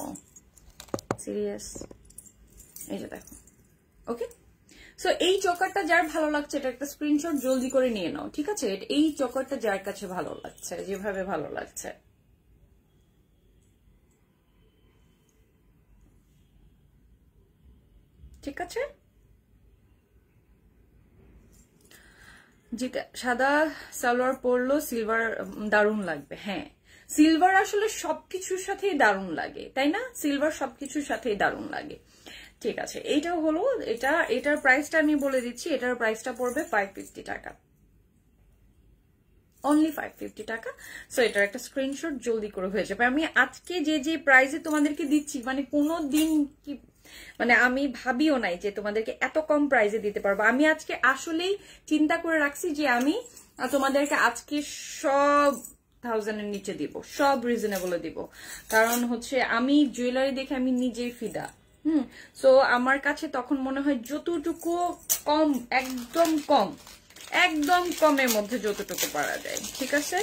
সিরিয়াস? এই যে দেখো, ওকে। সো এই চোকারটা যার ভালো লাগছে এটা একটা স্ক্রিনশট জলদি করে নিয়ে নাও, ঠিক আছে। এই চোকারটা যার কাছে ভালো লাগছে, যেভাবে ভালো লাগছে, ঠিক আছে। যেটা সাদা সালোয়ার পরলো সিলভার দারুণ লাগবে, হ্যাঁ। সিলভার আসলে সবকিছুর সাথেই দারুণ লাগে, তাই না? সিলভার সবকিছুর সাথেই দারুণ লাগে, ঠিক আছে। এইটাও হলো, এটার প্রাইসটা আমি বলে দিচ্ছি। এটার প্রাইসটা পড়বে 550 টাকা, অনলি 550 টাকা। সো এটার একটা স্ক্রিনশট জলদি করে হয়ে যাবে। আমি আজকে যে যে প্রাইসে তোমাদেরকে দিচ্ছি, মানে কোনো দিন কি মানে আমি ভাবিও নাই যে তোমাদেরকে এত কম প্রাইসে দিতে পারবো। আমি আজকে আসলেই চিন্তা করে রাখছি যে আমি তোমাদেরকে আজকে সব 1000 এর নিচে দিব, সব রিজনেবল দিব, কারণ হচ্ছে আমি জুয়েলারি দেখে আমি নিজেই ফিদা। সো আমার কাছে তখন মনে হয় যতটুকু কম, একদম কম, একদম কমের মধ্যে যতটুকু পারা যায়, ঠিক আছে।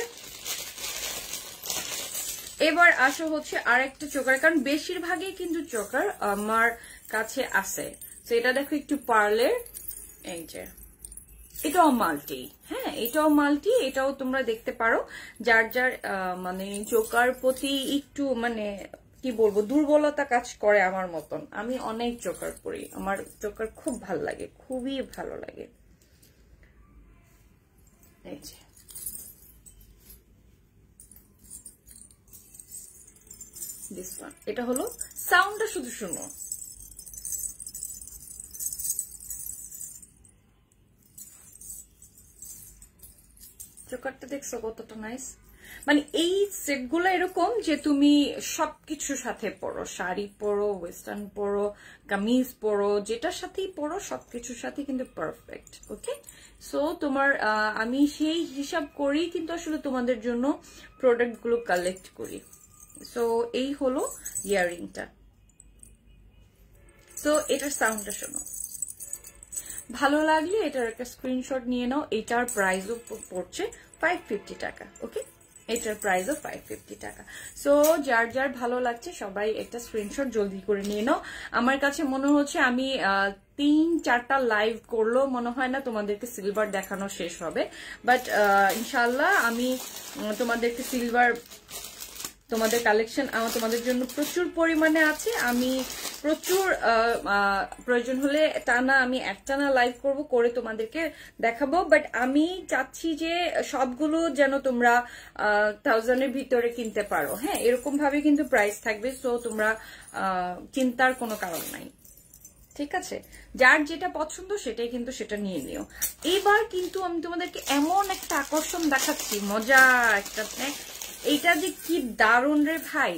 এবার আসো হচ্ছে আরেকটা চোকার, কারণ বেশিরভাগই কিন্তু চোকার আমার কাছে আছে। তো এটা দেখো একটু পার্লের, এই যে এটাও মাল্টি, হ্যাঁ এটাও মাল্টি। এটাও তোমরা দেখতে পারো যার যার মানে চোকার প্রতি একটু মানে কি বলবো, দুর্বলতা কাজ করে আমার মতন। আমি অনেক চোকার পরি, আমার চোকার খুব ভালো লাগে, খুবই ভালো লাগে। এই যে দিস ওয়ান, এটা হলো সাউন্ডটা শুধু শুনো। চোকারটা দেখছো কতটা নাইস। মানে এই সেটগুলো এরকম যে তুমি সবকিছুর সাথে পরো, শাড়ি পরো, ওয়েস্টার্ন পরো, কামিজ পরো, যেটার সাথেই পরো সবকিছুর সাথে কিন্তু পারফেক্ট। ওকে, সো তোমার আমি সেই হিসাব করি কিন্তু আসলে তোমাদের জন্য প্রোডাক্টগুলো কালেক্ট করি। সো এই হলো ইয়াররিংটা। তো এটার সাউন্ডটা শোনো, ভালো লাগলে এটার একটা স্ক্রিনশট নিয়ে নাও। এটার প্রাইসও পড়ছে 550 টাকা। ওকে, এটার প্রাইসও 550 টাকা। সো যার যার ভালো লাগছে সবাই একটা স্ক্রিনশট জলদি করে নিয়ে নাও। আমার কাছে মনে হচ্ছে আমি 3-4টা লাইভ করলো মনে হয় না তোমাদেরকে সিলভার দেখানো শেষ হবে, বাট ইনশাল্লাহ আমি তোমাদেরকে সিলভার, তোমাদের কালেকশন তোমাদের জন্য প্রচুর পরিমাণে আছে। আমি প্রচুর প্রয়োজন হলে টানা আমি একটানা লাইভ করব, করে তোমাদেরকে দেখাবো। বাট আমি চাচ্ছি যে সবগুলো যেন তোমরা 1000-এর ভিতরে কিনতে পারো। হ্যাঁ, এরকম ভাবে কিন্তু প্রাইস থাকবে, সো তোমরা চিন্তার কোনো কারণ নাই। ঠিক আছে, যার যেটা পছন্দ সেটাই কিন্তু সেটা নিয়ে নিও। এবার কিন্তু আমি তোমাদেরকে এমন একটা আকর্ষণ দেখাচ্ছি, মজা একটা। এইটা যে কি দারুণ রে ভাই।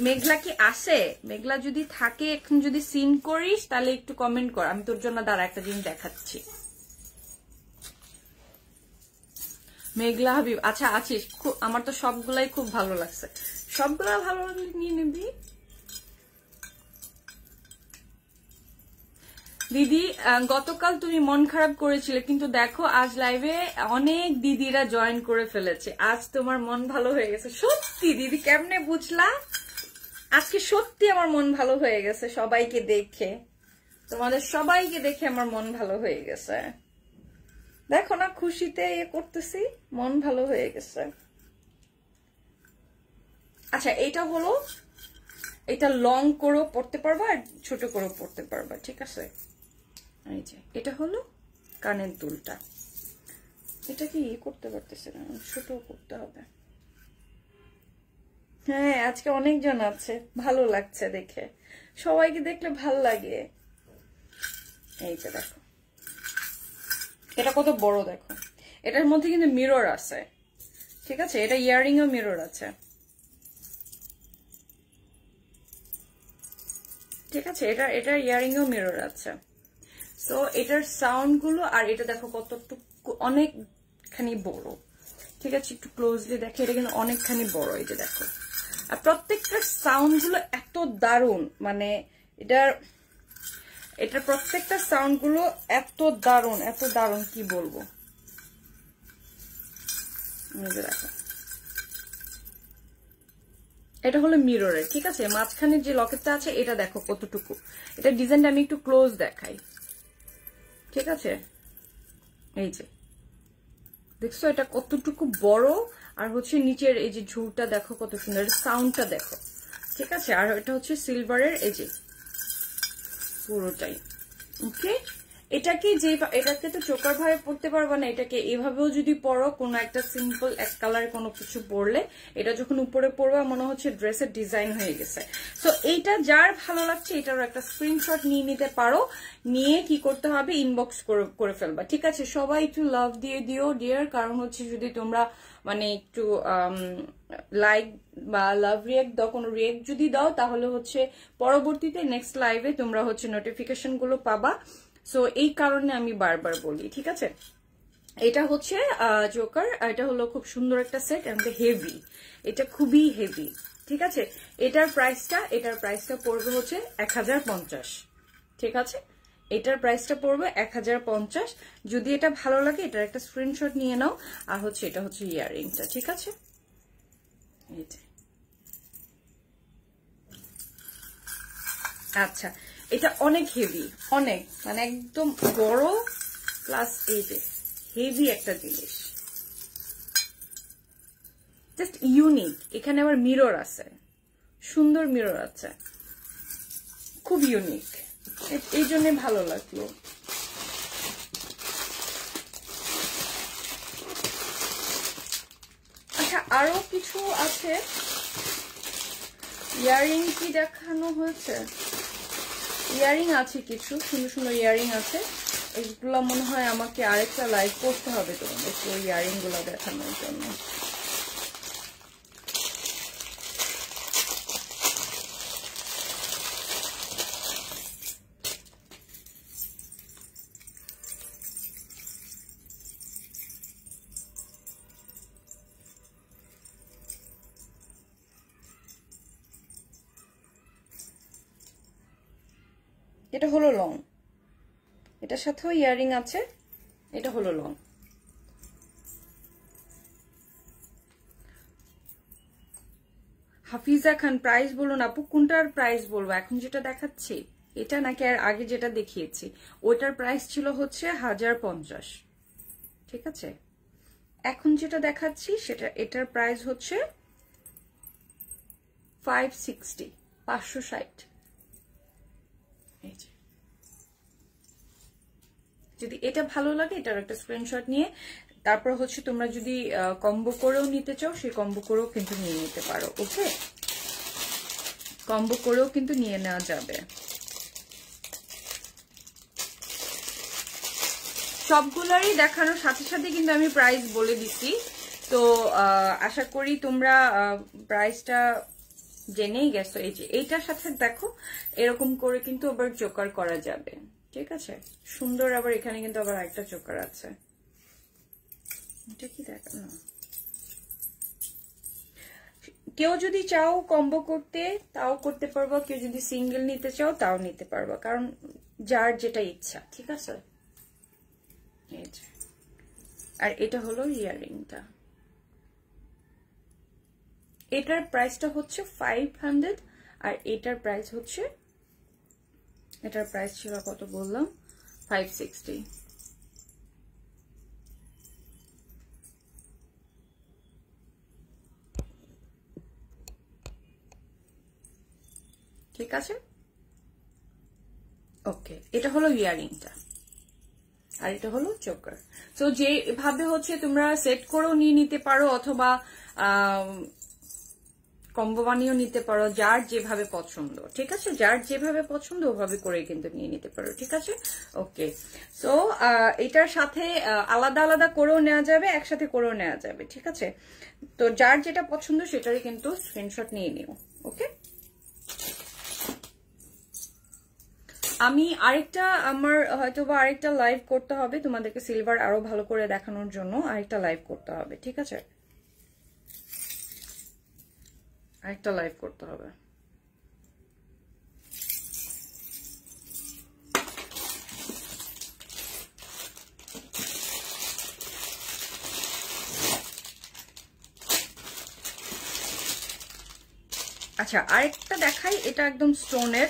মেঘলা কি আসে? মেঘলা যদি থাকে, এখন যদি সিন করিস তাহলে একটু কমেন্ট কর, আমি তোর জন্য দাঁড়া একটা জিনিস দেখাচ্ছি। মেঘলা হাবিব, আচ্ছা আছিস? আমার তো সবগুলাই খুব ভালো লাগছে, সবগুলা ভালো লাগলে নিয়ে নিবি। দিদি গতকাল তুমি মন খারাপ করেছিলে, কিন্তু দেখো আজ লাইভে অনেক দিদিরা জয়েন করে ফেলেছে, আজ তোমার মন ভালো হয়ে গেছে। সত্যি দিদি, কেমনে বুঝলা? আজকে সত্যি আমার মন ভালো হয়ে গেছে সবাইকে দেখে, তোমাদের সবাইকে দেখে আমার মন ভালো হয়ে গেছে। দেখো না, খুশিতে ইয়ে করতেছি, মন ভালো হয়ে গেছে। আচ্ছা, এটা হলো, এটা লং করেও পড়তে পারবা আর ছোট করেও পড়তে পারবা। ঠিক আছে, এই যে এটা হলো কানের দুলটা। এটা কি করতে পারতেছে না, ছোট করতে হবে। হ্যাঁ, আজকে অনেকজন আছে, ভালো লাগছে দেখে, সবাইকে দেখলে ভাল লাগে। এই যে দেখো এটা কত বড়, দেখো এটার মধ্যে কিন্তু মিরর আছে। ঠিক আছে, এটা ইয়াররিং ও মিরর আছে। ঠিক আছে, এটা ইয়াররিং ও মিরর আছে। সো এটার সাউন্ড গুলো, আর এটা দেখো কতটুকু, অনেকখানি বড়। ঠিক আছে, একটু ক্লোজলি দেখে, এটা কিন্তু অনেকখানি বড়। এই যে দেখো, আর প্রত্যেকটা সাউন্ড গুলো এত দারুণ, মানে এটার প্রত্যেকটা সাউন্ড গুলো এত দারুণ, এত দারুণ, কি বলবো। দেখো, এটা হলো মিররের। ঠিক আছে, মাঝখানে যে লকেটটা আছে এটা দেখো কতটুকু, এটা ডিজাইনটা আমি একটু ক্লোজ দেখাই। ঠিক আছে, এই যে দেখছো এটা কতটুকু বড়, আর হচ্ছে নিচের এই যে ঝুলটা দেখো কত সুন্দর, সাউন্ডটা দেখো। ঠিক আছে, আর এটা হচ্ছে সিলভারের, এই যে পুরোটাই। ওকে, এটাকে তো চোকার ভাবে পড়তে পারবা না, এটাকে এভাবেও যদি পরো, কোনো একটা সিম্পল এক কালার কোনো কিছু পরলে, এটা যখন উপরে পরবা মনে হচ্ছে ড্রেসের ডিজাইন হয়ে গেছে। সো এইটা যার ভালো লাগছে এটারও একটা স্ক্রিনশট নিয়ে নিতে পারো, নিয়ে কি করতে হবে, ইনবক্স করে ফেলবা। ঠিক আছে, সবাই একটু লাভ দিয়ে দিও ডিয়ার, কারণ হচ্ছে যদি তোমরা মানে একটু লাইক বা লাভ রিয়েক্ট দাও, কোনো রিয়েক্ট যদি দাও তাহলে হচ্ছে পরবর্তীতে নেক্সট লাইভে তোমরা হচ্ছে নোটিফিকেশন গুলো পাবা। সো এই কারণে আমি বারবার বলি। ঠিক আছে, এটা হচ্ছে জোকার, এটা হলো খুব সুন্দর একটা সেট, এন্ড হেভি, এটা খুবই হেভি। ঠিক আছে, এটার প্রাইসটা পড়বে হচ্ছে 1050। ঠিক আছে, এটার প্রাইসটা পড়বে 1050। যদি এটা ভালো লাগে এটার একটা স্ক্রিনশট নিয়ে নাও, আর হচ্ছে এটা হচ্ছে ইয়াররিংটা। ঠিক আছে, আচ্ছা, এটা অনেক হেভি, অনেক মানে একদম বড়, প্লাস এই যে হেভি একটা জিনিস, জাস্ট ইউনিক। এখানে আবার মিরর আছে, সুন্দর মিরর আছে, খুব ইউনিক, এই জন্য ভালো লাগলো। আচ্ছা আরো কিছু আছে, ইয়ারিং কি দেখানো হয়েছে? ইয়ারিং আছে, কিছু সুন্দর সুন্দর ইয়ারিং আছে, এগুলো মনে হয় আমাকে আরেকটা লাইভ করতে হবে তোমাদেরকে ওই ইয়ারিং গুলো দেখানোর জন্য। এটা হলো লং, এটার সাথেও ইয়ারিং আছে, এটা হলো লং। হাফিজা খান প্রাইস বলুন আপু, কোনটার প্রাইস বলবো? এখন যেটা দেখাচ্ছি এটা নাকি আর আগে যেটা দেখিয়েছি? ওইটার প্রাইস ছিল হচ্ছে 1050, ঠিক আছে। এখন যেটা দেখাচ্ছি সেটা, এটার প্রাইস হচ্ছে 560, 560। যদি এটা ভালো লাগে এটার একটা স্ক্রিনশট নিয়ে তারপর হচ্ছে তোমরা যদি কম্বো করেও নিতে চাও সেই কম্বো করেও কিন্তু নিয়ে নিতে পারো। ওকে, কম্বো করেও কিন্তু নিয়ে নেওয়া যাবে। সবগুলোরই দেখানোর সাথে সাথে কিন্তু আমি প্রাইস বলে দিছি, তো আশা করি তোমরা প্রাইসটা জেনেই গেছো। এই যে এইটার সাথে দেখো এরকম করে কিন্তু আবার চোকার করা যাবে, ঠিক আছে, সুন্দর। আবার এখানে কিন্তু আবার একটা চোকার আছে, এটা কি দেখানো। কেউ যদি চাও কম্বো করতে তাও করতে পারবো, কেউ যদি সিঙ্গেল নিতে চাও তাও নিতে পারবো, কারণ যার যেটা ইচ্ছা, ঠিক আছে। আর এটা হলো ইয়ারিংটা, এটার প্রাইসটা হচ্ছে 500 আর এটার প্রাইস হচ্ছে, এটার প্রাইস ছিল কত বললাম, 560। ঠিক আছে, ওকে। এটা হলো ইয়ারিংটা আর এটা হলো চোকার। তো যেভাবে হচ্ছে তোমরা সেট করেও নিয়ে নিতে পারো অথবা কম্বো বানিয়েও নিতে পারো, যার যেভাবে পছন্দ, ঠিক আছে, যার যেভাবে পছন্দ ওভাবে করে কিন্তু নিয়ে নিতে পারো, ঠিক আছে। ওকে, সো এটার সাথে আলাদা আলাদা করেও নেওয়া যাবে, একসাথে করেও নেওয়া যাবে, ঠিক আছে। তো যার যেটা পছন্দ সেটারই কিন্তু স্ক্রিনশট নিয়ে নিও। ওকে, আমি আরেকটা, আমার হয়তোবা আরেকটা লাইভ করতে হবে তোমাদেরকে সিলভার আরো ভালো করে দেখানোর জন্য, আরেকটা লাইভ করতে হবে, ঠিক আছে, আরেকটা লাইভ করতে হবে। আচ্ছা আরেকটা দেখাই, এটা একদম স্টোনের,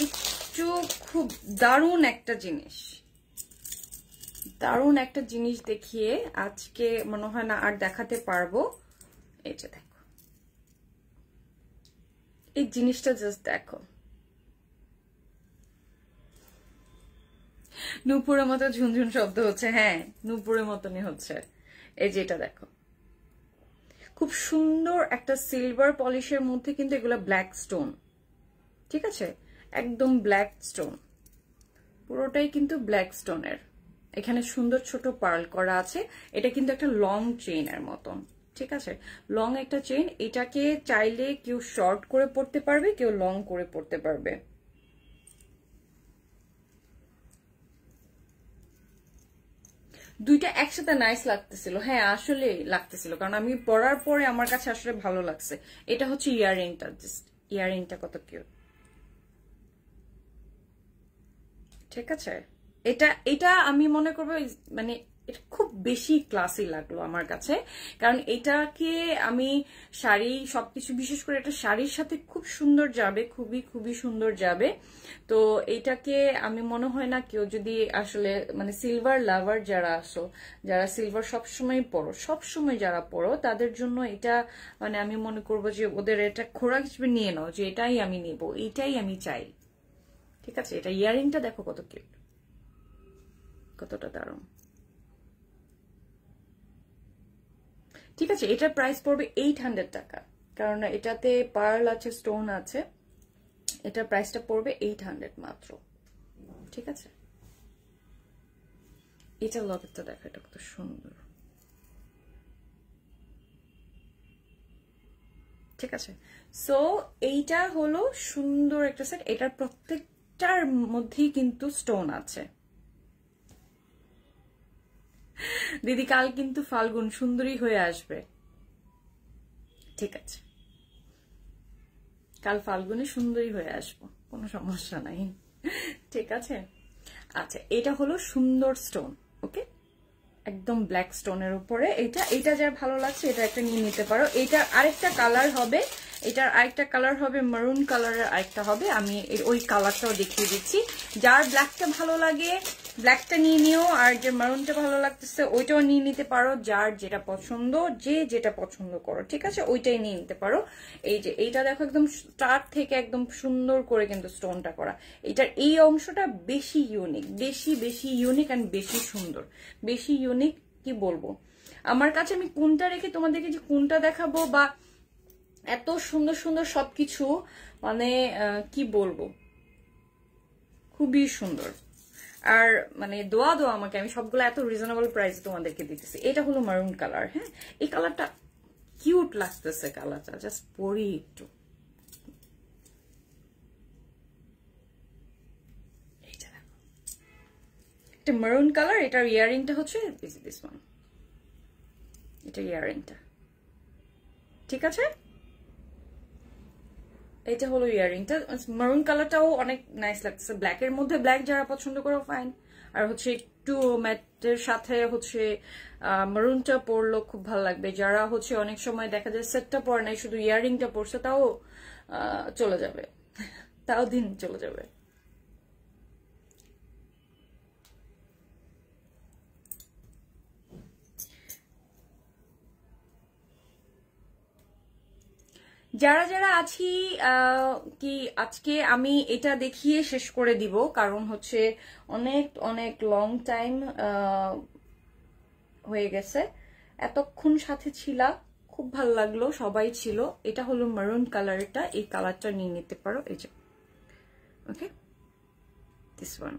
একটু খুব দারুণ একটা জিনিস, দারুণ একটা জিনিস দেখিয়ে আজকে মনে হয় না আর দেখাতে পারবো। এই যে দেখো, এই জিনিসটা জাস্ট দেখো, নূপুরের মতো ঝুনঝুন শব্দ হচ্ছে, হ্যাঁ নূপুরের মতনই হচ্ছে। এই যে এটা দেখো, খুব সুন্দর একটা সিলভার পলিশের মধ্যে কিন্তু এগুলো ব্ল্যাক স্টোন, ঠিক আছে, একদম ব্ল্যাক স্টোন, পুরোটাই কিন্তু ব্ল্যাক স্টোনের। এখানে সুন্দর ছোট পার্ল করা আছে, এটা কিন্তু একটা লং চেইনের মতন, ঠিক আছে, লং একটা চেইন। এটাকে চাইলে কেউ শর্ট করে পড়তে পারবে, কেউ লং করে পড়তে পারবে। দুইটা একসাথে নাইস লাগতেছিল, হ্যাঁ আসলে লাগতেছিল, কারণ আমি পরার পরে আমার কাছে আসলে ভালো লাগছে। এটা হচ্ছে ইয়াররিংটা, জাস্ট ইয়াররিংটা কত কিউট, ঠিক আছে। এটা এটা আমি মনে করবো মানে এটা খুব বেশি ক্লাসি লাগলো আমার কাছে, কারণ এটাকে আমি শাড়ি সবকিছু, বিশেষ করে এটা শাড়ির সাথে খুব সুন্দর যাবে, খুবই খুবই সুন্দর যাবে। তো এটাকে আমি মনে হয় না কেউ যদি আসলে মানে সিলভার লাভার যারা আসো, যারা সিলভার সবসময় পরো, সবসময় যারা পরো, তাদের জন্য এটা মানে আমি মনে করবো যে ওদের এটা খোরাক হিসেবে নিয়ে নাও, যে এটাই আমি নেব, এটাই আমি চাই। ঠিক আছে, এটা ইয়ারিংটা দেখো কত কিউট, কতটা দারুণ। ঠিক আছে, এটার প্রাইস পড়বে 800 টাকা, কারণ এটাতে পার্ল আছে, স্টোন আছে। এটার প্রাইসটা পড়বে 800 মাত্র। ঠিক আছে, এটা লকেটটা দেখো, এটা কত সুন্দর। ঠিক আছে, সো এইটা হলো সুন্দর একটা সেট। এটার প্রত্যেকটার মধ্যেই কিন্তু স্টোন আছে। দিদি কাল কিন্তু ফাল্গুন, সুন্দরী হয়ে আসবে। ঠিক আছে, কাল ফাল্গুনে সুন্দরী হয়ে আসবো, কোনো সমস্যা নাই। ঠিক আছে, আচ্ছা এটা হলো সুন্দর স্টোন, ওকে, একদম ব্ল্যাক স্টোনের উপরে। এটা যার ভালো লাগছে এটা একটা নিয়ে নিতে পারো। এটার আরেকটা কালার হবে, এটার আরেকটা কালার হবে মারুন কালারের, আরেকটা হবে, আমি ওই কালারটাও দেখিয়ে দিচ্ছি। যার ব্ল্যাকটা ভালো লাগে ব্ল্যাকটা নিয়ে নিও, আর যে মারুনটা ভালো লাগতেছে ওইটাও নিয়ে নিতে পারো। যার যেটা পছন্দ, যে যেটা পছন্দ করো, ঠিক আছে, ওইটাই নিয়ে নিতে পারো। এই যে এইটা দেখো, একদম স্টার্ট থেকে একদম সুন্দর করে কিন্তু স্টোনটা করা। এটার এই অংশটা বেশি ইউনিক, বেশি বেশি ইউনিক অ্যান্ড বেশি সুন্দর, বেশি ইউনিক। কি বলবো, আমার কাছে আমি কোনটা রেখে তোমাদেরকে যে কোনটা দেখাবো, বা এত সুন্দর সুন্দর সবকিছু, মানে কি বলবো, খুবই সুন্দর। আর মানে দোয়া দোয়া আমাকে, আমি সবগুলো এত রিজনেবল প্রাইসে তোমাদেরকে দিতেছি। এটা হলো মারুন কালার, হ্যাঁ, এই কালারটা কিউট লাগতেছে, কালারটা জাস্ট পরি একটু। একটা মারুন কালার, এটার ইয়ারিংটা হচ্ছে দিস ওয়ান, এটা ইয়ারিংটা। ঠিক আছে, এটা হলো ইয়ারিংটা। মারুন কালারটাও অনেক নাইস লাগছে, ব্ল্যাকের মধ্যে ব্ল্যাক যারা পছন্দ করো ফাইন। আর হচ্ছে একটু ম্যাটের সাথে হচ্ছে মারুনটা পরলো খুব ভালো লাগবে। যারা হচ্ছে অনেক সময় দেখা যায় সেটটা পরে নাই, শুধু ইয়ারিংটা পরছে, তাও চলে যাবে, তাও দিন চলে যাবে। যারা যারা আছি কি আজকে আমি এটা দেখিয়ে শেষ করে দিব, কারণ হচ্ছে অনেক অনেক লং টাইম হয়ে গেছে। এতক্ষণ সাথে ছিলা, খুব ভালো লাগলো, সবাই ছিল। এটা হলো মারুন কালারটা, এই কালারটা নিয়ে নিতে পারো। এই যে ওকে, দিস ওয়ান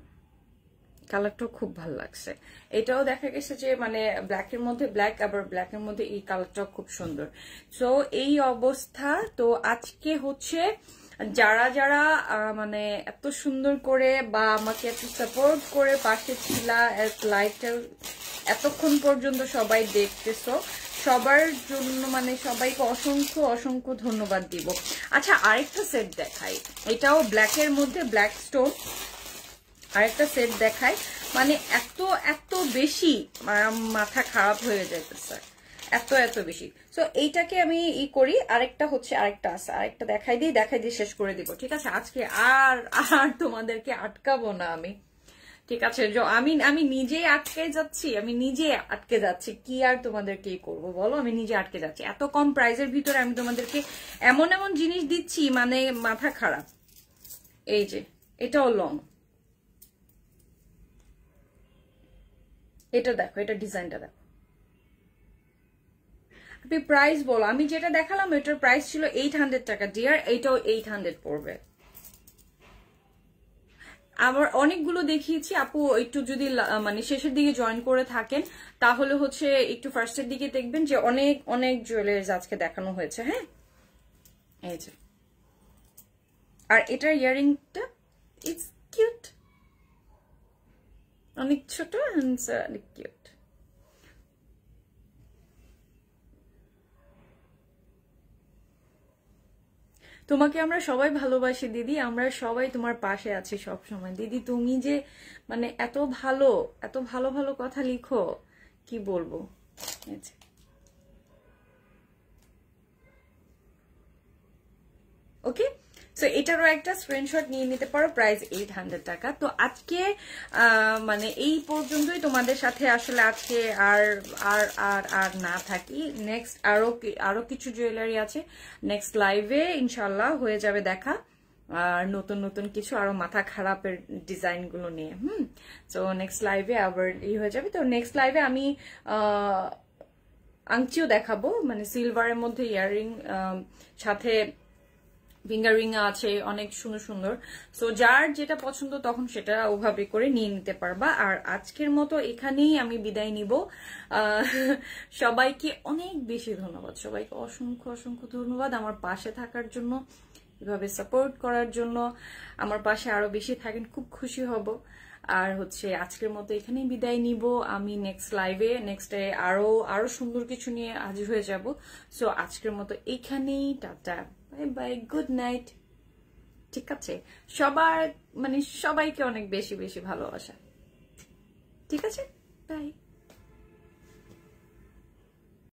কালারটাও খুব ভালো লাগছে। এটাও দেখা গেছে যে মানে ব্ল্যাকের মধ্যে ব্ল্যাক, আবার ব্ল্যাকের মধ্যে এই কালারটাও খুব সুন্দর। সো এই অবস্থা। তো আজকে হচ্ছে যারা যারা মানে এত সুন্দর করে বা আমাকে এত সাপোর্ট করে পাশে ছিলা, লাইভটা এতক্ষণ পর্যন্ত সবাই দেখতেছো, সবার জন্য মানে সবাইকে অসংখ্য অসংখ্য ধন্যবাদ দিব। আচ্ছা আরেকটা সেট দেখাই, এটাও ব্ল্যাকের মধ্যে ব্ল্যাক স্টোন, আরেকটা সেট দেখাই। মানে এত এত বেশি মাথা খারাপ হয়ে যাইতেছে, এত এত বেশি। সো এইটাকে আমি করি, আরেকটা হচ্ছে, আরেকটা আছে, আরেকটা দেখাই দিয়ে শেষ করে দিব। ঠিক আছে, আজকে আর আর তোমাদেরকে আটকাবো না আমি। ঠিক আছে, আমি আমি নিজেই আটকে যাচ্ছি, আমি নিজে আটকে যাচ্ছি, কি আর তোমাদেরকে করব বলো, আমি নিজে আটকে যাচ্ছি। এত কম প্রাইসের ভিতরে আমি তোমাদেরকে এমন এমন জিনিস দিচ্ছি, মানে মাথা খারাপ। এই যে এটাও লং, এটা দেখো, এটা ডিজাইনটা দেখো। আপনি প্রাইস বলো, আমি যেটা দেখালাম এটার প্রাইস ছিল 800 টাকা ডিয়ার, এইটাও 800 পড়বে। আবার অনেকগুলো দেখিয়েছি আপু, একটু যদি মানে শেষের দিকে জয়েন করে থাকেন তাহলে হচ্ছে একটু ফার্স্টের দিকে দেখবেন যে অনেক অনেক জুয়েলারিজ আজকে দেখানো হয়েছে। হ্যাঁ, এই যে, আর এটার ইয়ারিংটা ইটস কিউট, অনেক ছোট, অনেক কিউট। তোমাকে আমরা সবাই ভালোবাসি দিদি, আমরা সবাই তোমার পাশে আছি সব সময় দিদি। তুমি যে মানে এত ভালো, এত ভালো ভালো কথা লিখো, কি বলবো। ওকে, সো এটারও একটা স্ক্রিনশট নিয়ে নিতে পারো, প্রাইস 800 টাকা। তো আজকে মানে এই পর্যন্তই তোমাদের সাথে আসলে আজকে আর আর আর আর না থাকি। নেক্সট আরো কিছু জুয়েলারি আছে, নেক্সট লাইভে ইনশাল্লাহ হয়ে যাবে দেখা, আর নতুন নতুন কিছু আরো মাথা খারাপের ডিজাইন গুলো নিয়ে। তো নেক্সট লাইভে আবার হয়ে যাবে। তো নেক্সট লাইভে আমি আংচিও দেখাবো, মানে সিলভারের মধ্যে ইয়াররিং সাথে ফিঙ্গার রিং আছে, অনেক সুন্দর সুন্দর। সো যার যেটা পছন্দ তখন সেটা ওভাবে করে নিয়ে নিতে পারবা। আর আজকের মতো এখানেই আমি বিদায় নিব। সবাইকে অনেক বেশি ধন্যবাদ, সবাইকে অসংখ্য অসংখ্য ধন্যবাদ আমার পাশে থাকার জন্য, এভাবে সাপোর্ট করার জন্য। আমার পাশে আরো বেশি থাকেন, খুব খুশি হব। আর হচ্ছে আজকের মতো এখানেই বিদায় নিব। আমি নেক্সট লাইভে নেক্সট ডে আরো সুন্দর কিছু নিয়ে হাজির হয়ে যাব। সো আজকের মতো এখানেই, tata, bye bye, good night. ঠিক আছে, সবার মানে সবাইকে অনেক বেশি বেশি ভালোবাসা। ঠিক আছে, বাই।